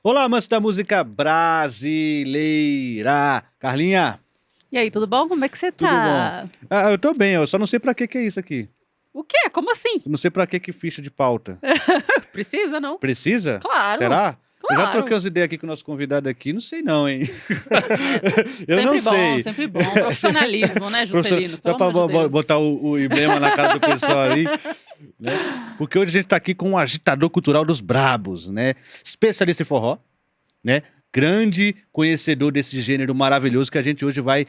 Olá, amantes da música brasileira. Carlinha, E aí, tudo bom? Como é que você tudo bom? tá? Eu tô bem, eu só não sei pra que é isso aqui. O quê? Como assim? Eu não sei pra que ficha de pauta. Precisa, não? Precisa? Claro, Será? Eu já claro. troquei umas ideias aqui com o nosso convidado aqui, não sei não, hein? Eu Sempre não bom, sei. sempre bom. Profissionalismo, né, Juscelino? Só Pelo pra amor de Deus. botar o emblema na cara do pessoal aí, né? Porque hoje a gente tá aqui com um agitador cultural dos brabos, né? Especialista em forró, né? Grande conhecedor desse gênero maravilhoso que a gente hoje vai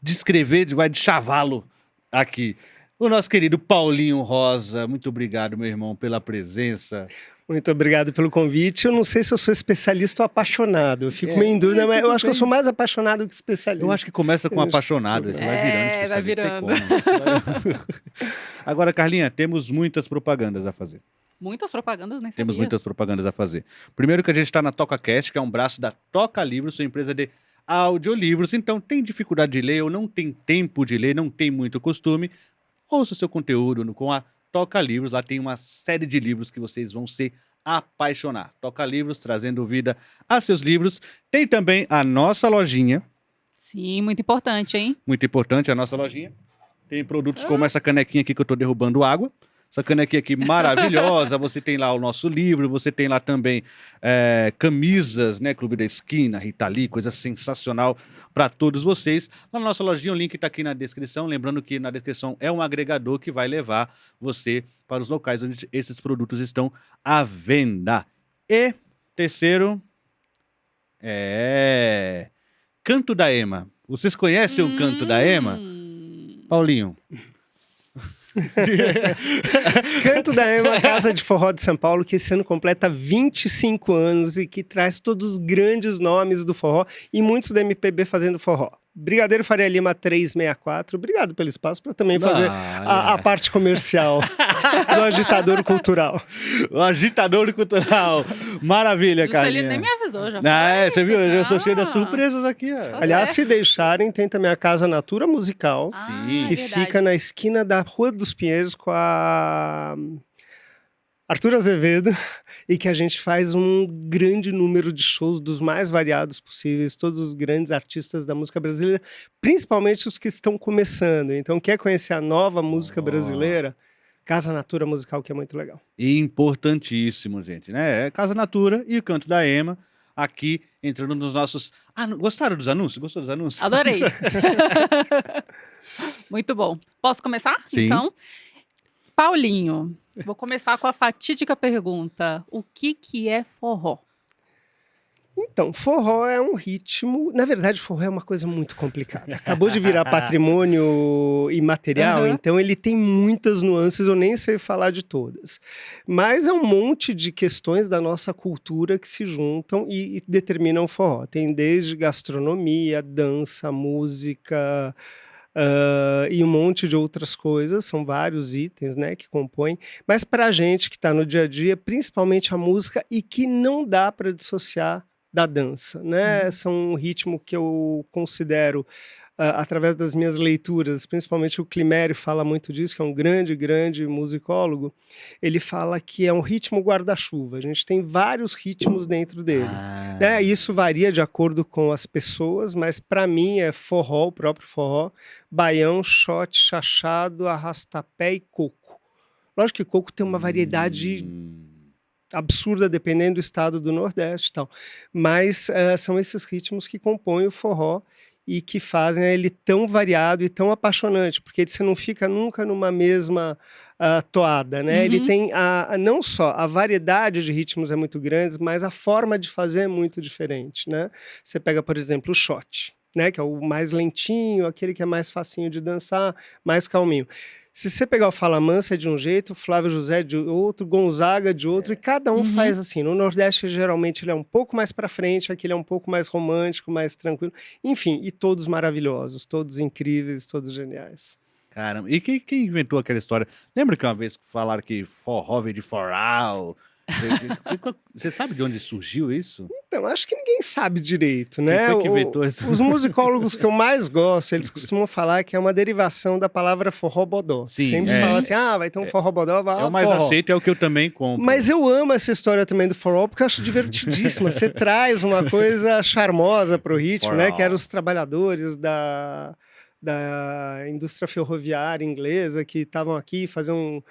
descrever, vai de chavalo aqui. O nosso querido Paulinho Rosa, muito obrigado, meu irmão, pela presença. Muito obrigado pelo convite. Eu não sei se eu sou especialista ou apaixonado. Eu fico meio em dúvida, mas eu acho que eu sou mais apaixonado que especialista. Eu acho que começa com apaixonado, você vai virando especialista. vai virando. Agora, Carlinha, temos muitas propagandas a fazer. Muitas propagandas, nem Temos sabia. muitas propagandas a fazer. Primeiro que a gente está na TocaCast, que é um braço da Toca Livros, sua empresa de audiolivros. Então, tem dificuldade de ler ou não tem tempo de ler, não tem muito costume, ouça o seu conteúdo com a Toca Livros. Lá tem uma série de livros que vocês vão se apaixonar. Toca Livros, trazendo vida a seus livros. Tem também a nossa lojinha. Sim, muito importante, hein? Muito importante a nossa lojinha. Tem produtos como essa canequinha aqui que eu tô derrubando água. Essa canequinha aqui maravilhosa. Você tem lá o nosso livro, você tem lá também camisas, né? Clube da Esquina, Rita Lee, coisa sensacional para todos vocês. Na nossa lojinha, o link tá aqui na descrição. Lembrando que na descrição é um agregador que vai levar você para os locais onde esses produtos estão à venda. E terceiro, Canto da Ema. Vocês conhecem o Canto da Ema? Paulinho. Canto da Ema, uma casa de forró de São Paulo, que esse ano completa 25 anos e que traz todos os grandes nomes do forró e muitos da MPB fazendo forró. Brigadeiro Faria Lima 364, obrigado pelo espaço para também fazer a parte comercial do agitador cultural. O agitador cultural. Maravilha, cara. Juscelino nem me avisou, já. Você viu? Eu sou cheio das surpresas aqui. Ó. Aliás, se deixarem, tem também a Casa Natura Musical, Sim. que verdade. fica na esquina da Rua dos Pinheiros com a Arthur Azevedo, e que a gente faz um grande número de shows dos mais variados possíveis, todos os grandes artistas da música brasileira, principalmente os que estão começando. Então, quer conhecer a nova música brasileira? Casa Natura Musical, que é muito legal. Importantíssimo, gente, né? É Casa Natura e o Canto da Ema aqui entrando nos nossos... gostaram dos anúncios? Gostou dos anúncios? Adorei. Muito bom. Posso começar? Sim. Então, Paulinho, vou começar com a fatídica pergunta. O que é forró? Então, forró é um ritmo... Na verdade, forró é uma coisa muito complicada. Acabou de virar patrimônio imaterial, então ele tem muitas nuances, eu nem sei falar de todas. Mas é um monte de questões da nossa cultura que se juntam e determinam o forró. Tem desde gastronomia, dança, música... e um monte de outras coisas, são vários itens, né, que compõem, mas para a gente que está no dia a dia, principalmente a música, e que não dá para dissociar da dança, né, são um ritmo que eu considero, através das minhas leituras, principalmente o Climério fala muito disso, que é um grande musicólogo, ele fala que é um ritmo guarda-chuva, a gente tem vários ritmos dentro dele. Né? Isso varia de acordo com as pessoas, mas para mim é forró, o próprio forró, baião, shot, chachado, arrastapé e coco. Lógico que coco tem uma variedade absurda, dependendo do estado do Nordeste e tal, mas são esses ritmos que compõem o forró e que fazem ele tão variado e tão apaixonante, porque você não fica nunca numa mesma toada, né? Ele tem não só a variedade de ritmos é muito grande, mas a forma de fazer é muito diferente, né? Você pega, por exemplo, o shot, né? Que é o mais lentinho, aquele que é mais facinho de dançar, mais calminho. Se você pegar o Fala Mansa é de um jeito, o Flávio José de outro, Gonzaga de outro, e cada um faz assim. No Nordeste, geralmente, ele é um pouco mais para frente, aqui ele é um pouco mais romântico, mais tranquilo. Enfim, e todos maravilhosos, todos incríveis, todos geniais. Caramba, e quem inventou aquela história? Lembra que uma vez falaram que forró veio de forral? Você sabe de onde surgiu isso? Então, acho que ninguém sabe direito, né? Quem foi que inventou isso? Os musicólogos que eu mais gosto, eles costumam falar que é uma derivação da palavra forró-bodó. Sim, Sempre falam assim, vai ter um forró-bodó, vai É o mais forró. aceito, é o que eu também compro. Mas eu amo essa história também do forró, porque eu acho divertidíssima. Você traz uma coisa charmosa pro ritmo, né? Que eram os trabalhadores da indústria ferroviária inglesa que estavam aqui, faziam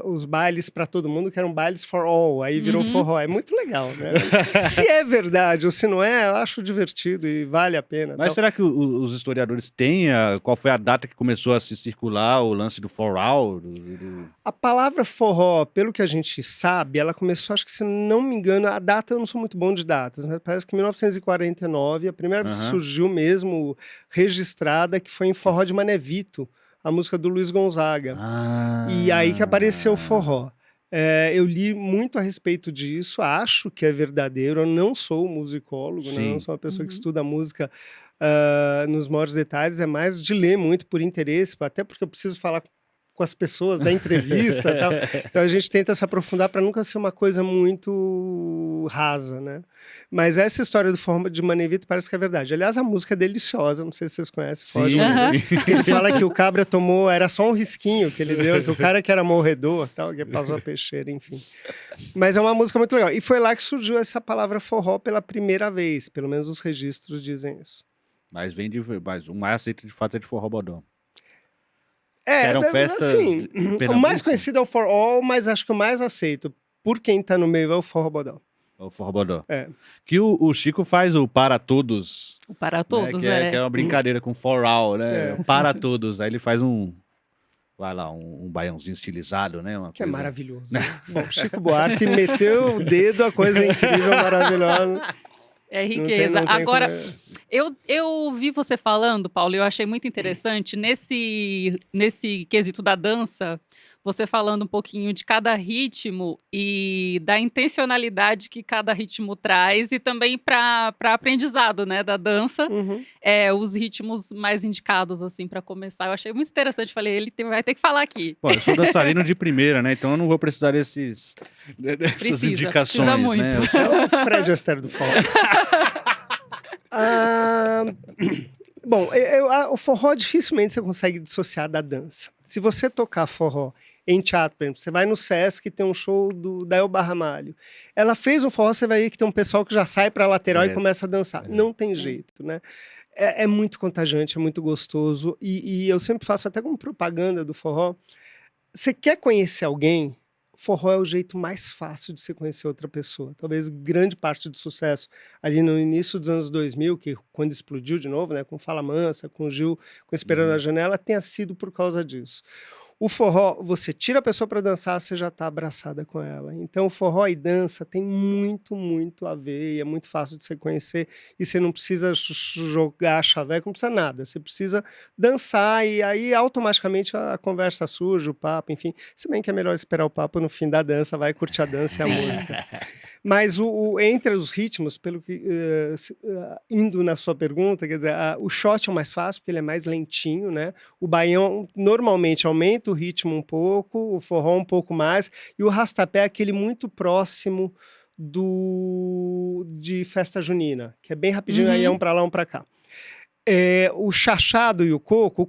os bailes para todo mundo, que eram bailes for all, aí virou forró. É muito legal, né? Se é verdade ou se não é, eu acho divertido e vale a pena. Mas será que os historiadores têm qual foi a data que começou a se circular o lance do for all? A palavra forró, pelo que a gente sabe, ela começou, acho que se não me engano, a data, eu não sou muito bom de datas, mas parece que em 1949, a primeira vez que surgiu mesmo registrada, que foi em Forró de Mané Vito, a música do Luiz Gonzaga. E aí que apareceu o forró. Eu li muito a respeito disso, acho que é verdadeiro, eu não sou musicólogo, né? Eu não sou uma pessoa que estuda música nos maiores detalhes, é mais de ler muito por interesse, até porque eu preciso falar com as pessoas da entrevista e tal. Então a gente tenta se aprofundar para nunca ser uma coisa muito rasa, né? Mas essa história do forró de Mané Vito parece que é verdade. Aliás, a música é deliciosa, não sei se vocês conhecem. Sim. Ele fala que o cabra tomou, era só um risquinho que ele deu, que o cara que era morredor, tal, que passou a peixeira, enfim. Mas é uma música muito legal. E foi lá que surgiu essa palavra forró pela primeira vez, pelo menos os registros dizem isso. Mas o mais aceito de fato é de forró-bodó. Eram festas assim, o mais conhecido é o For All, mas acho que o mais aceito por quem tá no meio é o forró-bodó. O forró-bodó. É. Que o Chico faz o Para Todos. O Para Todos, né? Que é uma brincadeira com For All, né? É. Para Todos. Aí ele faz um baiãozinho estilizado, né? Que é maravilhoso. Bom, Chico Buarque meteu o dedo, a coisa incrível, maravilhosa. É riqueza. Não tem Agora, como... eu vi você falando, Paulo, e eu achei muito interessante, nesse quesito da dança, você falando um pouquinho de cada ritmo e da intencionalidade que cada ritmo traz e também para aprendizado, né, da dança, os ritmos mais indicados, assim, para começar. Eu achei muito interessante, falei, ele vai ter que falar aqui. Pô, eu sou dançarino de primeira, né, então eu não vou precisar dessas indicações, precisa muito. né? É o Fred Astaire do forró. Bom, o forró dificilmente você consegue dissociar da dança. Se você tocar forró em teatro, por exemplo, você vai no Sesc, tem um show da Elba Ramalho. Ela fez um forró, você vai ver que tem um pessoal que já sai para a lateral e começa a dançar. Não tem jeito, né? É muito contagiante, é muito gostoso. E eu sempre faço até como propaganda do forró. Você quer conhecer alguém? Forró é o jeito mais fácil de você conhecer outra pessoa. Talvez grande parte do sucesso ali no início dos anos 2000, que quando explodiu de novo, né, com Fala Mansa, com Gil, com Esperando a Janela, tenha sido por causa disso. O forró, você tira a pessoa para dançar, você já está abraçada com ela. Então, o forró e dança tem muito, muito a ver, e é muito fácil de você conhecer, e você não precisa jogar chaveco, não precisa nada. Você precisa dançar, e aí automaticamente a conversa surge, o papo, enfim. Se bem que é melhor esperar o papo no fim da dança, vai curtir a dança e a música. Mas entre os ritmos, pelo que indo na sua pergunta, quer dizer, o shot é o mais fácil, porque ele é mais lentinho, né? O baião normalmente aumenta o ritmo um pouco, o forró um pouco mais, e o rastapé é aquele muito próximo de festa junina, que é bem rapidinho, aí é um pra lá, um pra cá. O chachado e o coco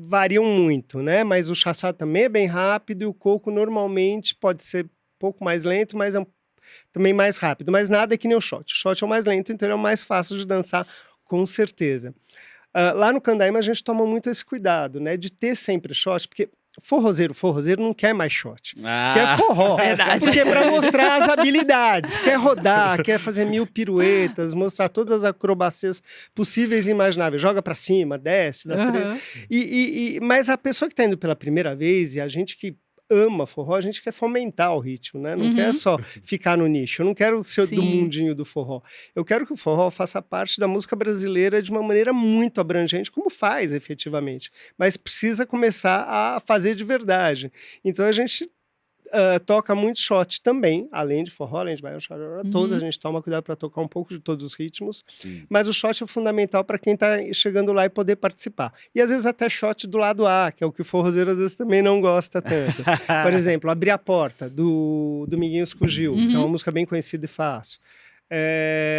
variam muito, né? Mas o chachado também é bem rápido, e o coco normalmente pode ser um pouco mais lento, mas é também mais rápido, mas nada é que nem o shot. O shot é o mais lento, então ele é o mais fácil de dançar, com certeza. Lá no Candaíma a gente toma muito esse cuidado, né, de ter sempre shot, porque forrozeiro não quer mais shot, quer forró, porque é para mostrar as habilidades, quer rodar, quer fazer 1000 piruetas, mostrar todas as acrobacias possíveis e imagináveis, joga para cima, desce, mas a pessoa que está indo pela primeira vez, e a gente que ama forró, a gente quer fomentar o ritmo, né? Não quer só ficar no nicho. Eu não quero ser do mundinho do forró. Eu quero que o forró faça parte da música brasileira de uma maneira muito abrangente, como faz efetivamente. Mas precisa começar a fazer de verdade. Então a gente toca muito shot também, além de forró, além de baião, todos, Uhum. a gente toma cuidado para tocar um pouco de todos os ritmos, Sim. mas o shot é fundamental para quem está chegando lá e poder participar. E às vezes até shot do lado A, que é o que o forrozeiro às vezes também não gosta tanto. Por exemplo, Abrir a Porta, do Dominguinhos com Gil, que é uma música bem conhecida e fácil.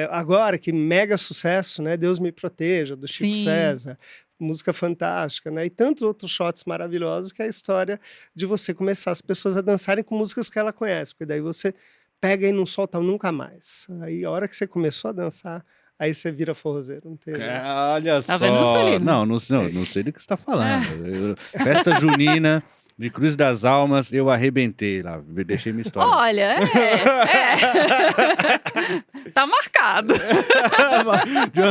Agora, que mega sucesso, né? Deus Me Proteja, do Chico Sim. César. Música fantástica, né? E tantos outros shots maravilhosos, que é a história de você começar as pessoas a dançarem com músicas que ela conhece, porque daí você pega e não solta nunca mais. Aí a hora que você começou a dançar, aí você vira forrozeiro, não tem jeito. Olha Tá vendo, só. Juscelino? Não sei do que você está falando. Festa junina de Cruz das Almas, eu arrebentei lá, deixei minha história. Olha, tá marcado.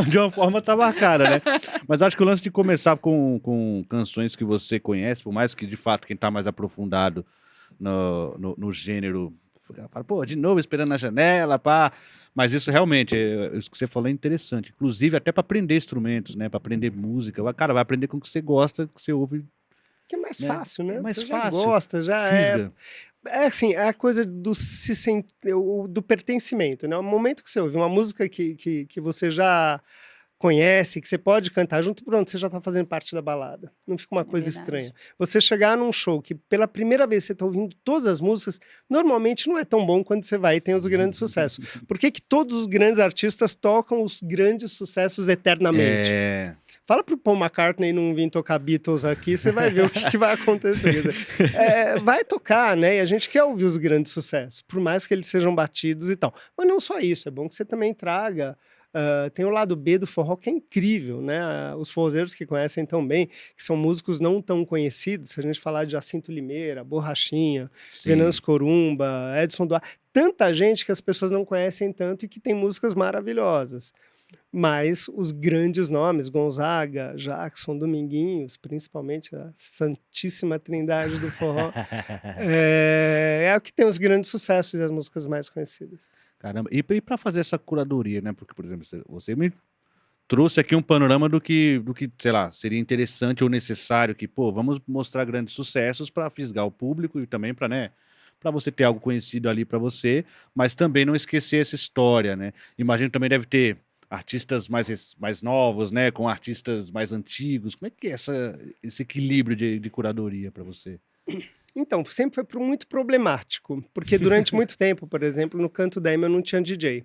De uma forma tá marcada, né? Mas acho que o lance de começar com canções que você conhece, por mais que de fato quem tá mais aprofundado no gênero fala, pô, de novo Esperando na Janela, pá. Mas isso realmente, isso que você falou é interessante. Inclusive até para aprender instrumentos, né? Para aprender música. Cara, vai aprender com o que você gosta, que você ouve. Que é mais Né? fácil, né? É mais você fácil. Já gosta, já Fisga. É assim, é a coisa do pertencimento, né? O momento que você ouve uma música que você já conhece, que você pode cantar junto, pronto, você já está fazendo parte da balada. Não fica uma coisa verdade. estranha. Você chegar num show que pela primeira vez você está ouvindo todas as músicas, normalmente não é tão bom quando você vai e tem os grandes sucessos. Por que todos os grandes artistas tocam os grandes sucessos eternamente? Fala pro Paul McCartney não vir tocar Beatles aqui, você vai ver o que vai acontecer. Quer dizer, vai tocar, né? E a gente quer ouvir os grandes sucessos, por mais que eles sejam batidos e tal. Mas não só isso, é bom que você também traga. Tem o lado B do forró, que é incrível, né? Os forrozeiros que conhecem tão bem, que são músicos não tão conhecidos, se a gente falar de Jacinto Limeira, Borrachinha, Venâncio Corumba, Edson Duarte, tanta gente que as pessoas não conhecem tanto e que tem músicas maravilhosas. Mas os grandes nomes, Gonzaga, Jackson, Dominguinhos, principalmente a Santíssima Trindade do forró, é o que tem os grandes sucessos e as músicas mais conhecidas. Caramba, e para fazer essa curadoria, né? Porque, por exemplo, você me trouxe aqui um panorama do que, sei lá, seria interessante ou necessário que, pô, vamos mostrar grandes sucessos para fisgar o público e também para, né, para você ter algo conhecido ali para você, mas também não esquecer essa história, né? Imagino que também deve ter artistas mais novos, né, com artistas mais antigos. Como é que é esse equilíbrio de curadoria para você? Então, sempre foi muito problemático, porque durante muito tempo, por exemplo, no Canto da Ema eu não tinha DJ.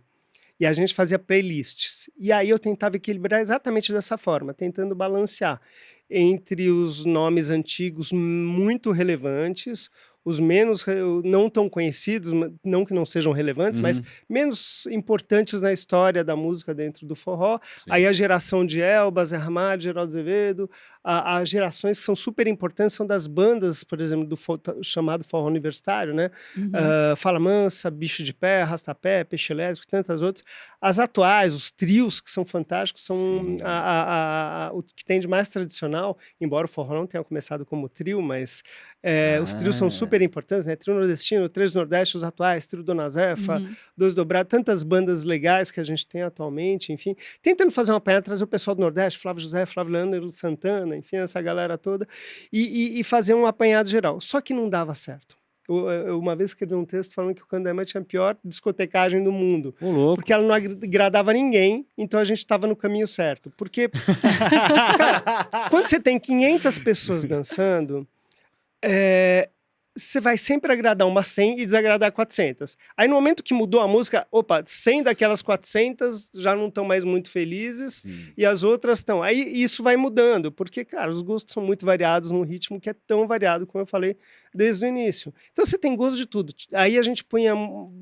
E a gente fazia playlists. E aí eu tentava equilibrar exatamente dessa forma, tentando balancear entre os nomes antigos muito relevantes, os menos não tão conhecidos, não que não sejam relevantes, mas menos importantes na história da música dentro do forró. Sim. Aí a geração de Elba, Zé Ramalho, Geraldo Azevedo, as gerações que são super importantes são das bandas, por exemplo, do chamado forró universitário, né? Fala Mansa, Bicho de Pé, Arrastapé, Peixe Elétrico, tantas outras. As atuais, os trios, que são fantásticos, são o que tem de mais tradicional, embora o forró não tenha começado como trio, mas os trios são super importantes, né? Trio Nordestino, Três do Nordeste, os atuais, Trio Dona Zefa, Dois Dobrados, tantas bandas legais que a gente tem atualmente, enfim. Tentando fazer uma apanhada, trazer o pessoal do Nordeste, Flávio José, Flávio Leandro, Santana, enfim, essa galera toda, e fazer um apanhado geral. Só que não dava certo. Eu uma vez escrevi um texto falando que o Canto da Ema tinha a pior discotecagem do mundo. Ô, louco. Porque ela não agradava ninguém, então a gente estava no caminho certo. Porque, cara, quando você tem 500 pessoas dançando, você vai sempre agradar umas 100 e desagradar 400. Aí no momento que mudou a música, 100 daquelas 400 já não estão mais muito felizes. Sim. E as outras estão. Aí isso vai mudando, porque, cara, os gostos são muito variados num ritmo que é tão variado, como eu falei desde o início. Então você tem gosto de tudo. Aí a gente punha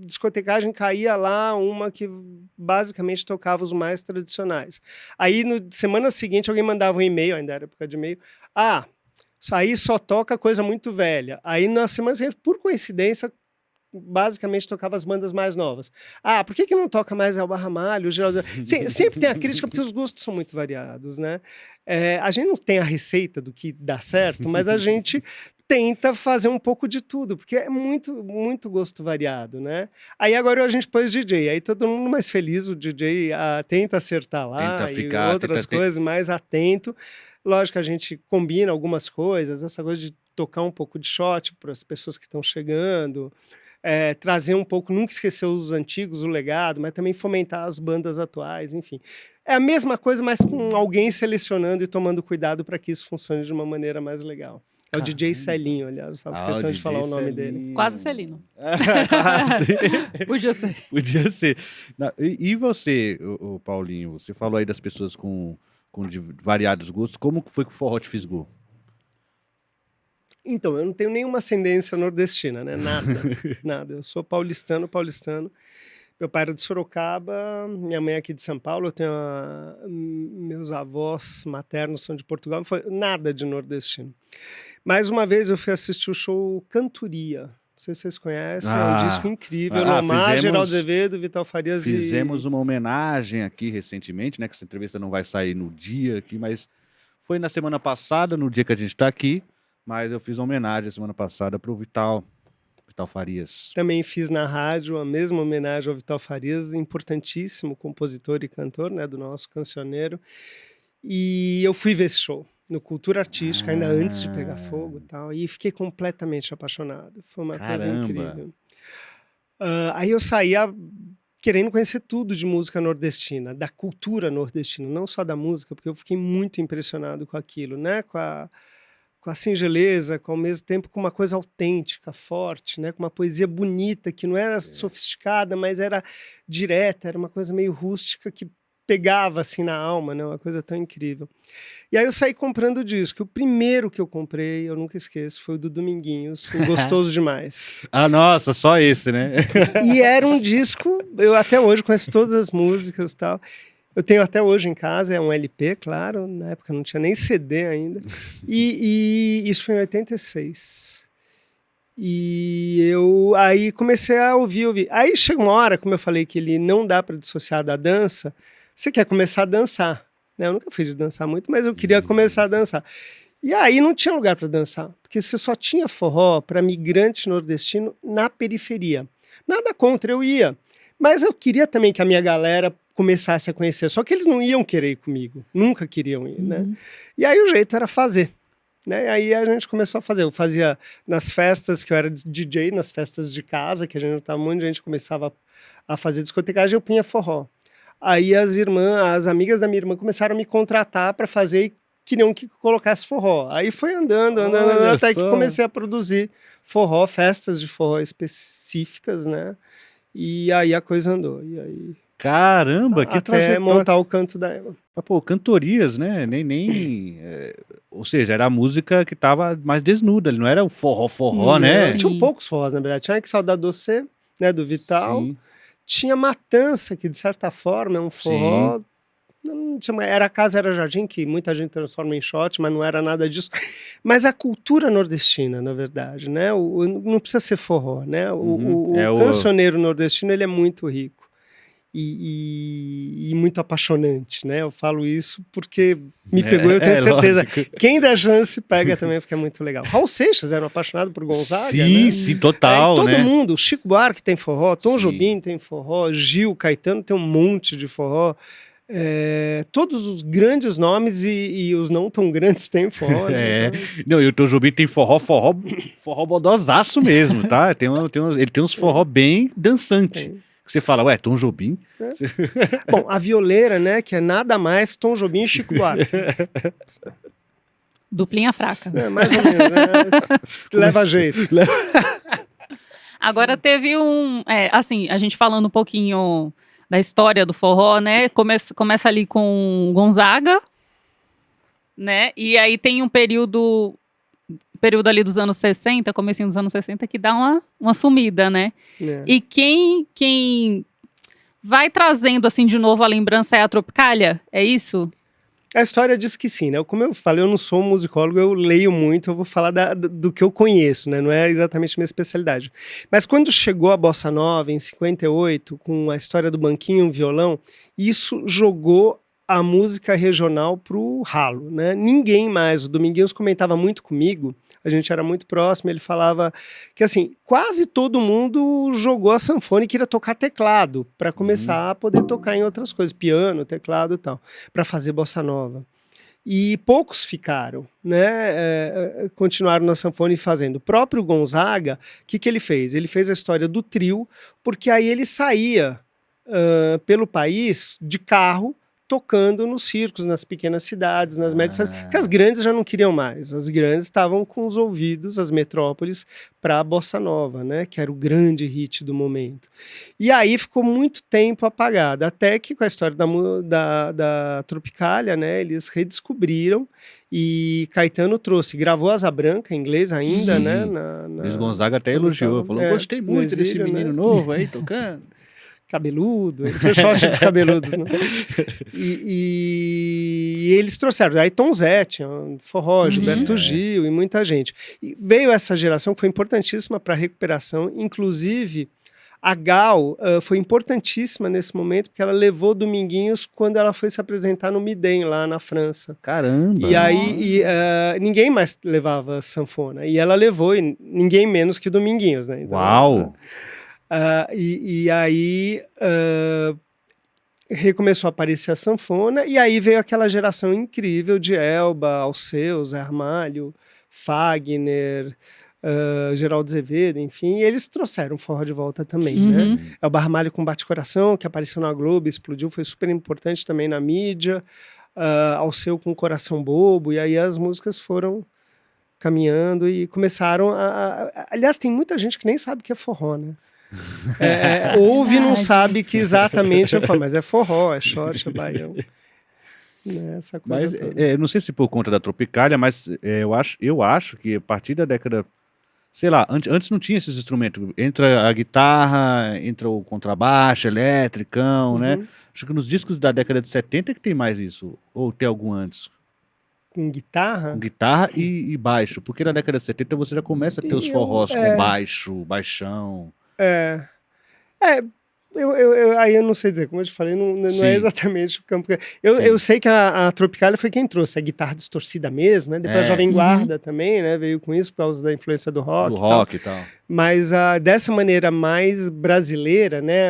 discotecagem, caía lá uma que basicamente tocava os mais tradicionais. Aí no semana seguinte alguém mandava um e-mail, ainda era época de e-mail, isso aí só toca coisa muito velha. Aí na semana seguinte, por coincidência, basicamente tocava as bandas mais novas. Por que não toca mais Elba Ramalho, Geraldo? Sempre tem a crítica, porque os gostos são muito variados, né? A gente não tem a receita do que dá certo, mas a gente tenta fazer um pouco de tudo, porque é muito, muito gosto variado, né? Aí agora a gente pôs DJ, aí todo mundo mais feliz, o DJ tenta acertar lá, Tenta ficar, e outras coisas, mais atento. Lógico que a gente combina algumas coisas, essa coisa de tocar um pouco de shot para as pessoas que estão chegando, trazer um pouco, nunca esquecer os antigos, o legado, mas também fomentar as bandas atuais, enfim. É a mesma coisa, mas com alguém selecionando e tomando cuidado para que isso funcione de uma maneira mais legal. É o DJ Celinho, aliás, faço questão de falar o nome dele. Quase Celino. Quase. Podia ser. Podia ser. E você, o Paulinho, você falou aí das pessoas com variados gostos, como que foi que o forró te fisgou? Então, eu não tenho nenhuma ascendência nordestina, né? Nada. Eu sou paulistano. Meu pai era de Sorocaba, minha mãe é aqui de São Paulo, meus avós maternos são de Portugal, não foi nada de nordestino. Mais uma vez eu fui assistir o show Cantoria. Não sei se vocês conhecem, é um disco incrível. Lomar, Geraldo Azevedo, Vital Farias Fizemos uma homenagem aqui recentemente, né? Que essa entrevista não vai sair no dia aqui, mas foi na semana passada, no dia que a gente está aqui. Mas eu fiz uma homenagem semana passada para o Vital Farias. Também fiz na rádio a mesma homenagem ao Vital Farias, importantíssimo compositor e cantor, né, do nosso cancioneiro. E eu fui ver esse show no Cultura Artística, ainda antes de pegar fogo e tal, e fiquei completamente apaixonado. Foi uma coisa incrível. Aí eu saía querendo conhecer tudo de música nordestina, da cultura nordestina, não só da música, porque eu fiquei muito impressionado com aquilo, né, com a singeleza, ao mesmo tempo com uma coisa autêntica, forte, né? Com uma poesia bonita, que não era sofisticada, mas era direta, era uma coisa meio rústica que pegava assim na alma, né? Uma coisa tão incrível. E aí eu saí comprando o disco. O primeiro que eu comprei, eu nunca esqueço, foi o do Dominguinhos, o Gostoso Demais. Ah, nossa, só esse, né? E era um disco, eu até hoje conheço todas as músicas e tal. Eu tenho até hoje em casa, é um LP, claro, na época não tinha nem CD ainda. E isso foi em 86. E eu aí comecei a ouvir. Aí chega uma hora, como eu falei, que ele não dá para dissociar da dança, você quer começar a dançar. Né? Eu nunca fui de dançar muito, mas eu queria começar a dançar. E aí não tinha lugar para dançar, porque você só tinha forró para migrante nordestino na periferia. Nada contra, eu ia. Mas eu queria também que a minha galera começasse a conhecer, só que eles não iam querer ir comigo, nunca queriam ir, né? E aí o jeito era fazer, né? E aí a gente começou a fazer, eu fazia nas festas, que eu era DJ, nas festas de casa, que a gente estava, um monte de gente começava a fazer discotecagem, eu punha forró. Aí as amigas da minha irmã começaram a me contratar para fazer e queriam que colocasse forró. Aí foi andando, até que comecei a produzir forró, festas de forró específicas, né? E aí a coisa andou, e aí... Caramba, que até montar o Canto da Ema. Pô, cantorias, né? Ou seja, era a música que tava mais desnuda, não era o forró, né? Tinha poucos forrós, na verdade. Tinha Que Saudade Doce, né, do Vital. Sim. Tinha Matança, que de certa forma é um forró. Não tinha, era Casa, Era Jardim, que muita gente transforma em shot, mas não era nada disso. Mas a cultura nordestina, na verdade, né? Não precisa ser forró, né? O cancioneiro nordestino, ele é muito rico. E muito apaixonante, né? Eu falo isso porque me pegou, eu tenho certeza. Lógico. Quem dá chance pega também, porque é muito legal. Raul Seixas era um apaixonado por Gonzaga, sim, né? Sim, total, todo né? mundo, Chico Buarque tem forró, Tom Jobim tem forró, Gil, Caetano tem um monte de forró. Todos os grandes nomes e os não tão grandes têm forró, né? Não, e o Tom Jobim tem forró bodosaço mesmo, tá? Ele tem uns forró bem dançante. Você fala, ué, Tom Jobim? Bom, a violeira, né, que é nada mais Tom Jobim e Chico Buarque. Duplinha fraca. Mais ou menos, né? Leva jeito. Agora teve assim, a gente falando um pouquinho da história do forró, né, começa ali com Gonzaga, né, e aí tem um período ali dos anos 60, comecinho dos anos 60, que dá uma sumida, né? E quem vai trazendo, assim, de novo a lembrança é a Tropicália? É isso? A história diz que sim, né? Como eu falei, eu não sou um musicólogo, eu leio muito, eu vou falar do que eu conheço, né? Não é exatamente a minha especialidade. Mas quando chegou a Bossa Nova, em 58, com a história do banquinho e um violão, isso jogou a música regional pro ralo, né? Ninguém mais, o Dominguinhos comentava muito comigo, a gente era muito próximo, ele falava que, assim, quase todo mundo jogou a sanfona e queria tocar teclado, para começar a poder tocar em outras coisas, piano, teclado e tal, para fazer bossa nova. E poucos ficaram, né? Continuaram na sanfona e fazendo. O próprio Gonzaga, o que ele fez? Ele fez a história do trio, porque aí ele saía pelo país de carro, tocando nos circos, nas pequenas cidades, nas médias cidades, porque as grandes já não queriam mais. As grandes estavam com os ouvidos, as metrópoles, para a bossa nova, né? Que era o grande hit do momento. E aí ficou muito tempo apagado, até que com a história da Tropicália, né? Eles redescobriram e Caetano gravou Asa Branca, em inglês ainda, Sim. né? Luiz Gonzaga até elogiou, falou, gostei muito desse menino novo aí tocando. Cabeludo, ele foi só de cabeludos, né? E eles trouxeram, aí Tom Zé, tinha forró, Gilberto Gil e muita gente. E veio essa geração que foi importantíssima para a recuperação, inclusive a Gal foi importantíssima nesse momento, porque ela levou Dominguinhos quando ela foi se apresentar no Midem, lá na França. Caramba! E aí ninguém mais levava sanfona, e ela levou, e ninguém menos que Dominguinhos, né? Então, Uau! E aí recomeçou a aparecer a sanfona, e aí veio aquela geração incrível de Elba, Alceu, Zé Ramalho, Fagner, Geraldo Azevedo, enfim, e eles trouxeram forró de volta também, né? Elba Ramalho com Bate-Coração, que apareceu na Globo, explodiu, foi super importante também na mídia, Alceu com Coração Bobo, e aí as músicas foram caminhando e começaram aliás, tem muita gente que nem sabe o que é forró, né? Ouve e não sabe que exatamente é forró, mas é forró, é short, é baião. Né, essa coisa mas não sei se por conta da Tropicália, mas eu acho que a partir da década, sei lá, antes não tinha esses instrumentos. Entra a guitarra, entra o contrabaixo, elétricão, né? Acho que nos discos da década de 70 que tem mais isso. Ou tem algum antes? Com guitarra? Com guitarra e baixo. Porque na década de 70 você já começa a ter os forrós com baixo, baixão. Aí eu não sei dizer, como eu te falei, não é exatamente o campo. Eu sei que a Tropicália foi quem trouxe a guitarra distorcida mesmo, né? Depois a Jovem Guarda também, né? Veio com isso por causa da influência do rock. Do rock e tal. Mas dessa maneira mais brasileira, né?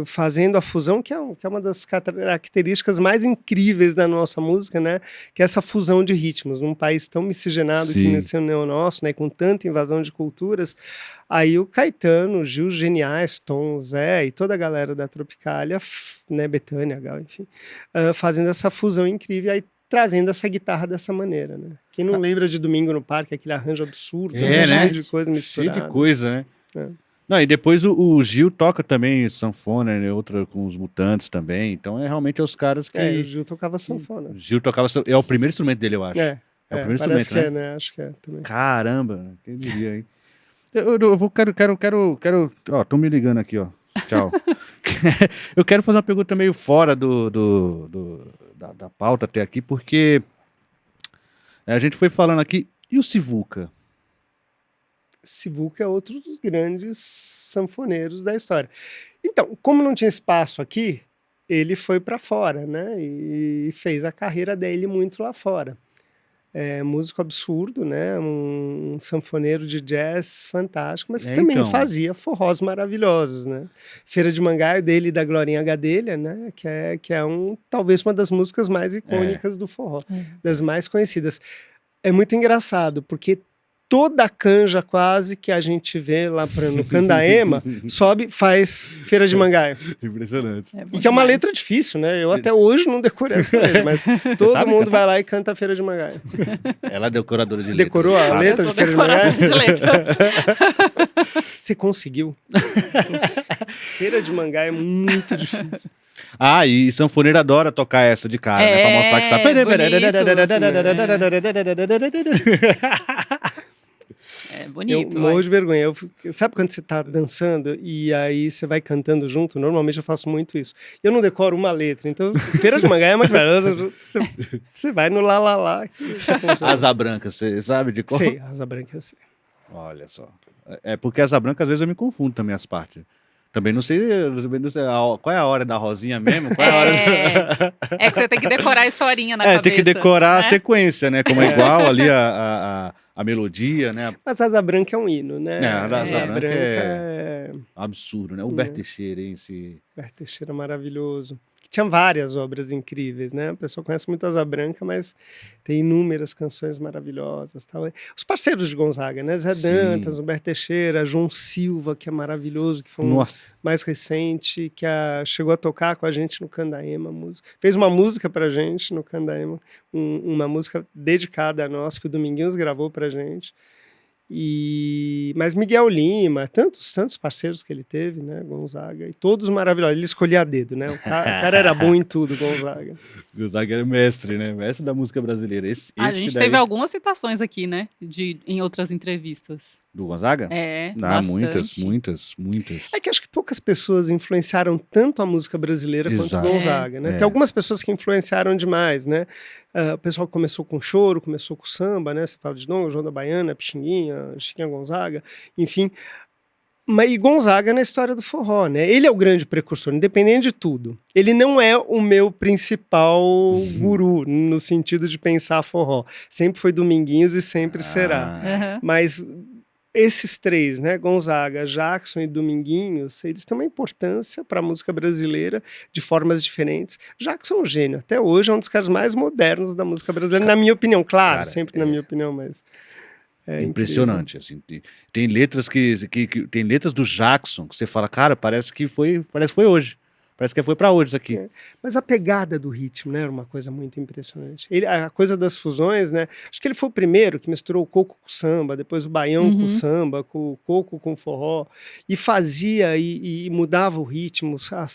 Fazendo a fusão, que é uma das características mais incríveis da nossa música, né? Que é essa fusão de ritmos. Num país tão miscigenado que nesse nosso, né? Com tanta invasão de culturas. Aí o Caetano, o Gil Geniais, Tom, Zé e toda a galera da Tropicália, né? Betânia, Gal, enfim, fazendo essa fusão incrível, aí trazendo essa guitarra dessa maneira, né? Quem não lembra de Domingo no Parque, aquele arranjo absurdo, né? Cheio de coisa misturada. Cheio de coisa, né? Não, e depois o Gil toca também sanfona, né? Outra com os Mutantes também. Então realmente os caras que... o Gil tocava sanfona. O Gil tocava sanfona. É o primeiro instrumento dele, eu acho. É o primeiro instrumento, que né? Acho que é também. Caramba, quem diria, hein? Eu quero... Ó, estão me ligando aqui, ó. Tchau. Eu quero fazer uma pergunta meio fora da pauta até aqui, porque a gente foi falando aqui, e o Sivuca? Sivuca é outro dos grandes sanfoneiros da história. Então, como não tinha espaço aqui, ele foi para fora, né? E fez a carreira dele muito lá fora. Músico absurdo, né? Um sanfoneiro de jazz fantástico, mas que também fazia forrós maravilhosos, né? Feira de Mangaio, dele e da Glorinha Gadelha, né? Que é talvez uma das músicas mais icônicas do forró, das mais conhecidas. É muito engraçado, porque toda a canja quase que a gente vê lá no Candaema sobe, faz Feira de Mangaio. Impressionante. E que é uma letra difícil, né? Eu até hoje não decorei essa letra, mas todo mundo vai lá e canta a Feira de Mangaio. Ela é decoradora de letra. Decorou a letra de Feira de Mangaio? Você conseguiu. Feira de Mangaio é muito difícil. E sanfoneiro adora tocar essa de cara, né? Pra mostrar que sabe. É bonito. Eu morro de vergonha. Sabe quando você tá dançando e aí você vai cantando junto? Normalmente eu faço muito isso. Eu não decoro uma letra. Então, Feira de Mangaio é uma você vai no lá, lá, lá. Asa Branca, você sabe de qual? Sei, Asa Branca eu sei. Olha só. Porque Asa Branca, às vezes, eu me confundo também as partes. Também não sei qual é a hora da Rosinha mesmo. Qual é a hora É que você tem que decorar a historinha na cabeça. Tem que decorar a sequência, né? Como é igual ali a melodia, né? Mas Asa Branca é um hino, né? Asa Branca Absurdo, né? O Humberto Teixeira, hein? Humberto Teixeira maravilhoso. Tinha várias obras incríveis, né? A pessoa conhece muito Asa Branca, mas tem inúmeras canções maravilhosas. Tal. Os parceiros de Gonzaga, né? Zé Dantas, Humberto Teixeira, João Silva, que é maravilhoso, que foi mais recente, que chegou a tocar com a gente no Candaema. Fez uma música pra gente no Candaema, uma música dedicada a nós, que o Dominguinhos gravou pra gente. Mas Miguel Lima, tantos parceiros que ele teve, né, Gonzaga, e todos maravilhosos, ele escolhia a dedo, né, o cara era bom em tudo, Gonzaga. Gonzaga era mestre, né, mestre da música brasileira. A gente teve algumas citações aqui, né, em outras entrevistas. Do Gonzaga? Muitas. É que acho que poucas pessoas influenciaram tanto a música brasileira quanto o Gonzaga, né? Tem algumas pessoas que influenciaram demais, né? O pessoal começou com choro, começou com samba, né? Você fala de Dom, João da Baiana, Pixinguinha, Chiquinha Gonzaga, enfim. E Gonzaga na história do forró, né? Ele é o grande precursor, independente de tudo. Ele não é o meu principal guru, no sentido de pensar forró. Sempre foi Dominguinhos e sempre será. Mas esses três, né, Gonzaga, Jackson e Dominguinhos, eles têm uma importância para a música brasileira de formas diferentes. Jackson é um gênio, até hoje é um dos caras mais modernos da música brasileira, na minha opinião, claro, sempre na minha opinião, mas... É impressionante, assim, tem letras tem letras do Jackson que você fala, cara, parece que foi hoje. Parece que foi para hoje isso aqui. Mas a pegada do ritmo, né, era uma coisa muito impressionante. A coisa das fusões, né? Acho que ele foi o primeiro que misturou o coco com o samba, depois o baião com o samba, com o coco com o forró, e fazia e mudava o ritmo, a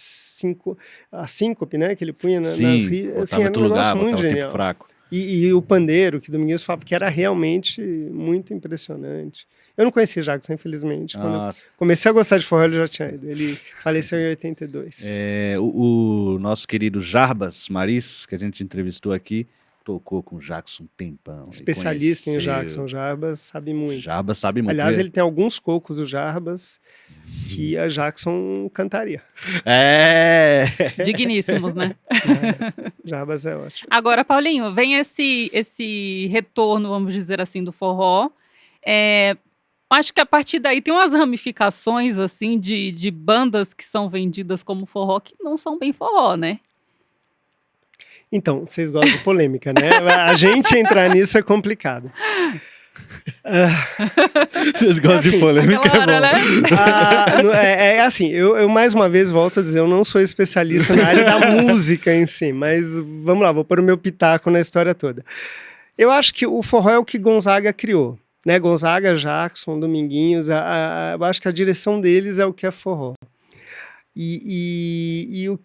síncope, né, que ele punha nas assim, era um negócio muito genial. Fraco. E o pandeiro, que Dominguinhos falava que era realmente muito impressionante. Eu não conhecia Jackson, infelizmente. Quando eu comecei a gostar de forró, ele já tinha ido. Ele faleceu em 82. O nosso querido Jarbas Maris, que a gente entrevistou aqui, tocou com o Jackson um tempão. Especialista em Jackson. Jarbas sabe muito. Jarbas sabe muito. Aliás, ele tem alguns cocos do Jarbas que a Jackson cantaria. Digníssimos, né? Jarbas é ótimo. Agora, Paulinho, vem esse retorno, vamos dizer assim, do forró. Acho que a partir daí tem umas ramificações, assim, de bandas que são vendidas como forró, que não são bem forró, né? Então, vocês gostam de polêmica, né? A gente entrar nisso é complicado. Vocês gostam de polêmica, hora, né? Assim, eu mais uma vez volto a dizer, eu não sou especialista na área da música em si, mas vamos lá, vou pôr o meu pitaco na história toda. Eu acho que o forró é o que Gonzaga criou. Né, Gonzaga, Jackson, Dominguinhos, eu acho que a direção deles é o que é forró. E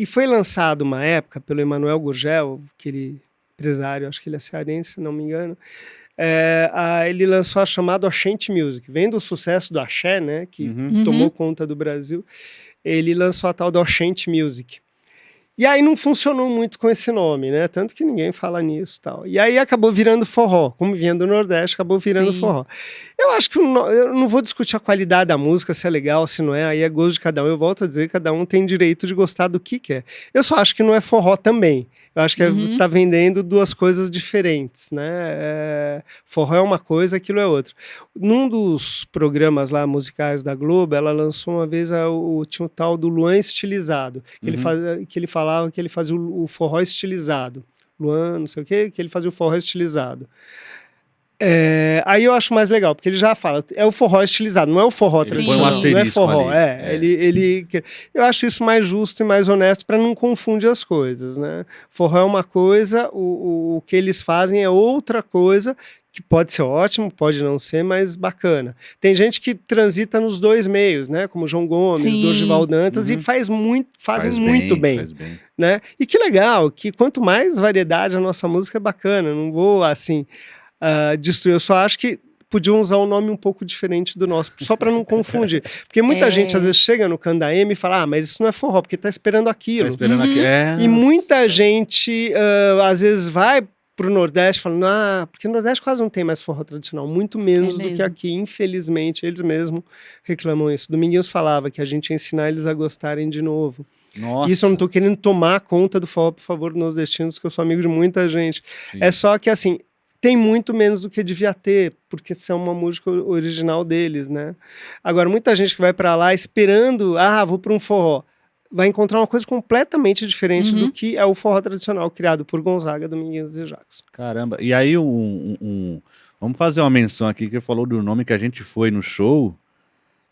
foi lançado uma época pelo Emanuel Gurgel, aquele empresário, acho que ele é cearense, se não me engano, ele lançou a chamada Oxente Music, vem do sucesso do axé, né, que tomou conta do Brasil, ele lançou a tal da Oxente Music. E aí não funcionou muito com esse nome, né? Tanto que ninguém fala nisso e tal. E aí acabou virando forró. Como vinha do Nordeste, acabou virando forró. Eu acho que eu não vou discutir a qualidade da música, se é legal, se não é. Aí é gosto de cada um. Eu volto a dizer que cada um tem direito de gostar do que quer. Eu só acho que não é forró também. Eu acho que tá vendendo duas coisas diferentes, né? Forró é uma coisa, aquilo é outra. Num dos programas lá musicais da Globo, ela lançou uma vez tinha o tal do Luan Estilizado, que ele falava que ele fazia o forró estilizado. Luan, não sei o quê, que ele fazia o forró estilizado. Aí eu acho mais legal, porque ele já fala, é o forró estilizado, não é o forró tradicional, não é forró. Eu acho isso mais justo e mais honesto para não confundir as coisas, né? Forró é uma coisa, o que eles fazem é outra coisa, que pode ser ótimo, pode não ser, mas bacana. Tem gente que transita nos dois meios, né? Como João Gomes, Dorival Dantas, e fazem muito bem. Né? E que legal, que quanto mais variedade a nossa música é bacana, não vou assim... destruir. Eu só acho que podiam usar um nome um pouco diferente do nosso, só para não confundir. Porque muita gente às vezes chega no Candaema e fala, mas isso não é forró, porque tá esperando aquilo. E muita gente às vezes vai pro Nordeste falando, porque no Nordeste quase não tem mais forró tradicional, muito menos do que aqui, infelizmente, eles mesmos reclamam isso. Dominguinhos falava que a gente ia ensinar eles a gostarem de novo. Nossa. Isso eu não tô querendo tomar conta do forró, por favor, nos destinos, que eu sou amigo de muita gente. É só que assim, tem muito menos do que devia ter, porque isso é uma música original deles, né? Agora, muita gente que vai para lá esperando, vou para um forró, vai encontrar uma coisa completamente diferente do que é o forró tradicional criado por Gonzaga, Dominguinhos e Jackson. Caramba. E aí, vamos fazer uma menção aqui, que falou do nome que a gente foi no show,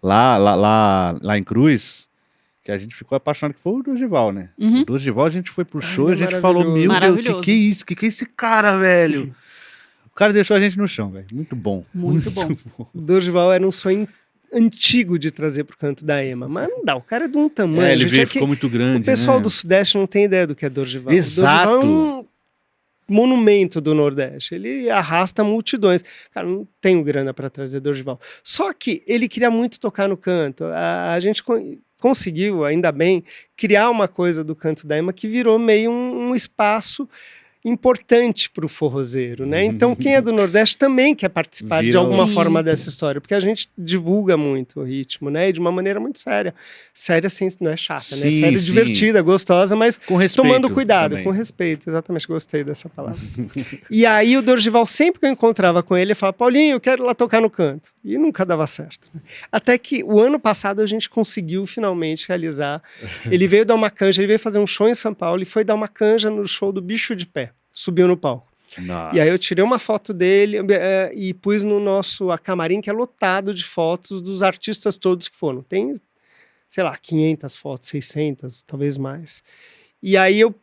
lá em Cruz, que a gente ficou apaixonado, que foi o Dorival, né? O Dorival, a gente foi pro show, a gente falou, meu Deus, que é isso? Que é esse cara, velho? O cara deixou a gente no chão, velho. Muito bom. Muito bom. O Dorival era um sonho antigo de trazer pro canto da Ema, mas não dá, o cara é de um tamanho. Ele veio, ficou muito grande, o pessoal né? do Sudeste não tem ideia do que é Dorival. Exato. O Dorival é um monumento do Nordeste, ele arrasta multidões. Cara, não tenho grana para trazer Dorival. Só que ele queria muito tocar no canto. A gente conseguiu, ainda bem, criar uma coisa do canto da Ema que virou meio um espaço importante para o forrozeiro, né? Então quem é do Nordeste também quer participar de alguma forma dessa história, porque a gente divulga muito o ritmo, né? E de uma maneira muito séria. Séria, assim, não é chata, né? Séria, divertida, gostosa, mas com respeito, tomando cuidado, também. Com respeito, exatamente, gostei dessa palavra. E aí o Dorival, sempre que eu encontrava com ele, ele falava, Paulinho, eu quero ir lá tocar no canto. E nunca dava certo. Né? Até que o ano passado a gente conseguiu finalmente realizar. Ele veio dar uma canja, ele veio fazer um show em São Paulo e foi dar uma canja no show do Bicho de Pé. Subiu no palco. Nossa. E aí eu tirei uma foto dele e pus no nosso camarim, que é lotado de fotos dos artistas todos que foram. Tem, sei lá, 500 fotos, 600, talvez mais. E aí eu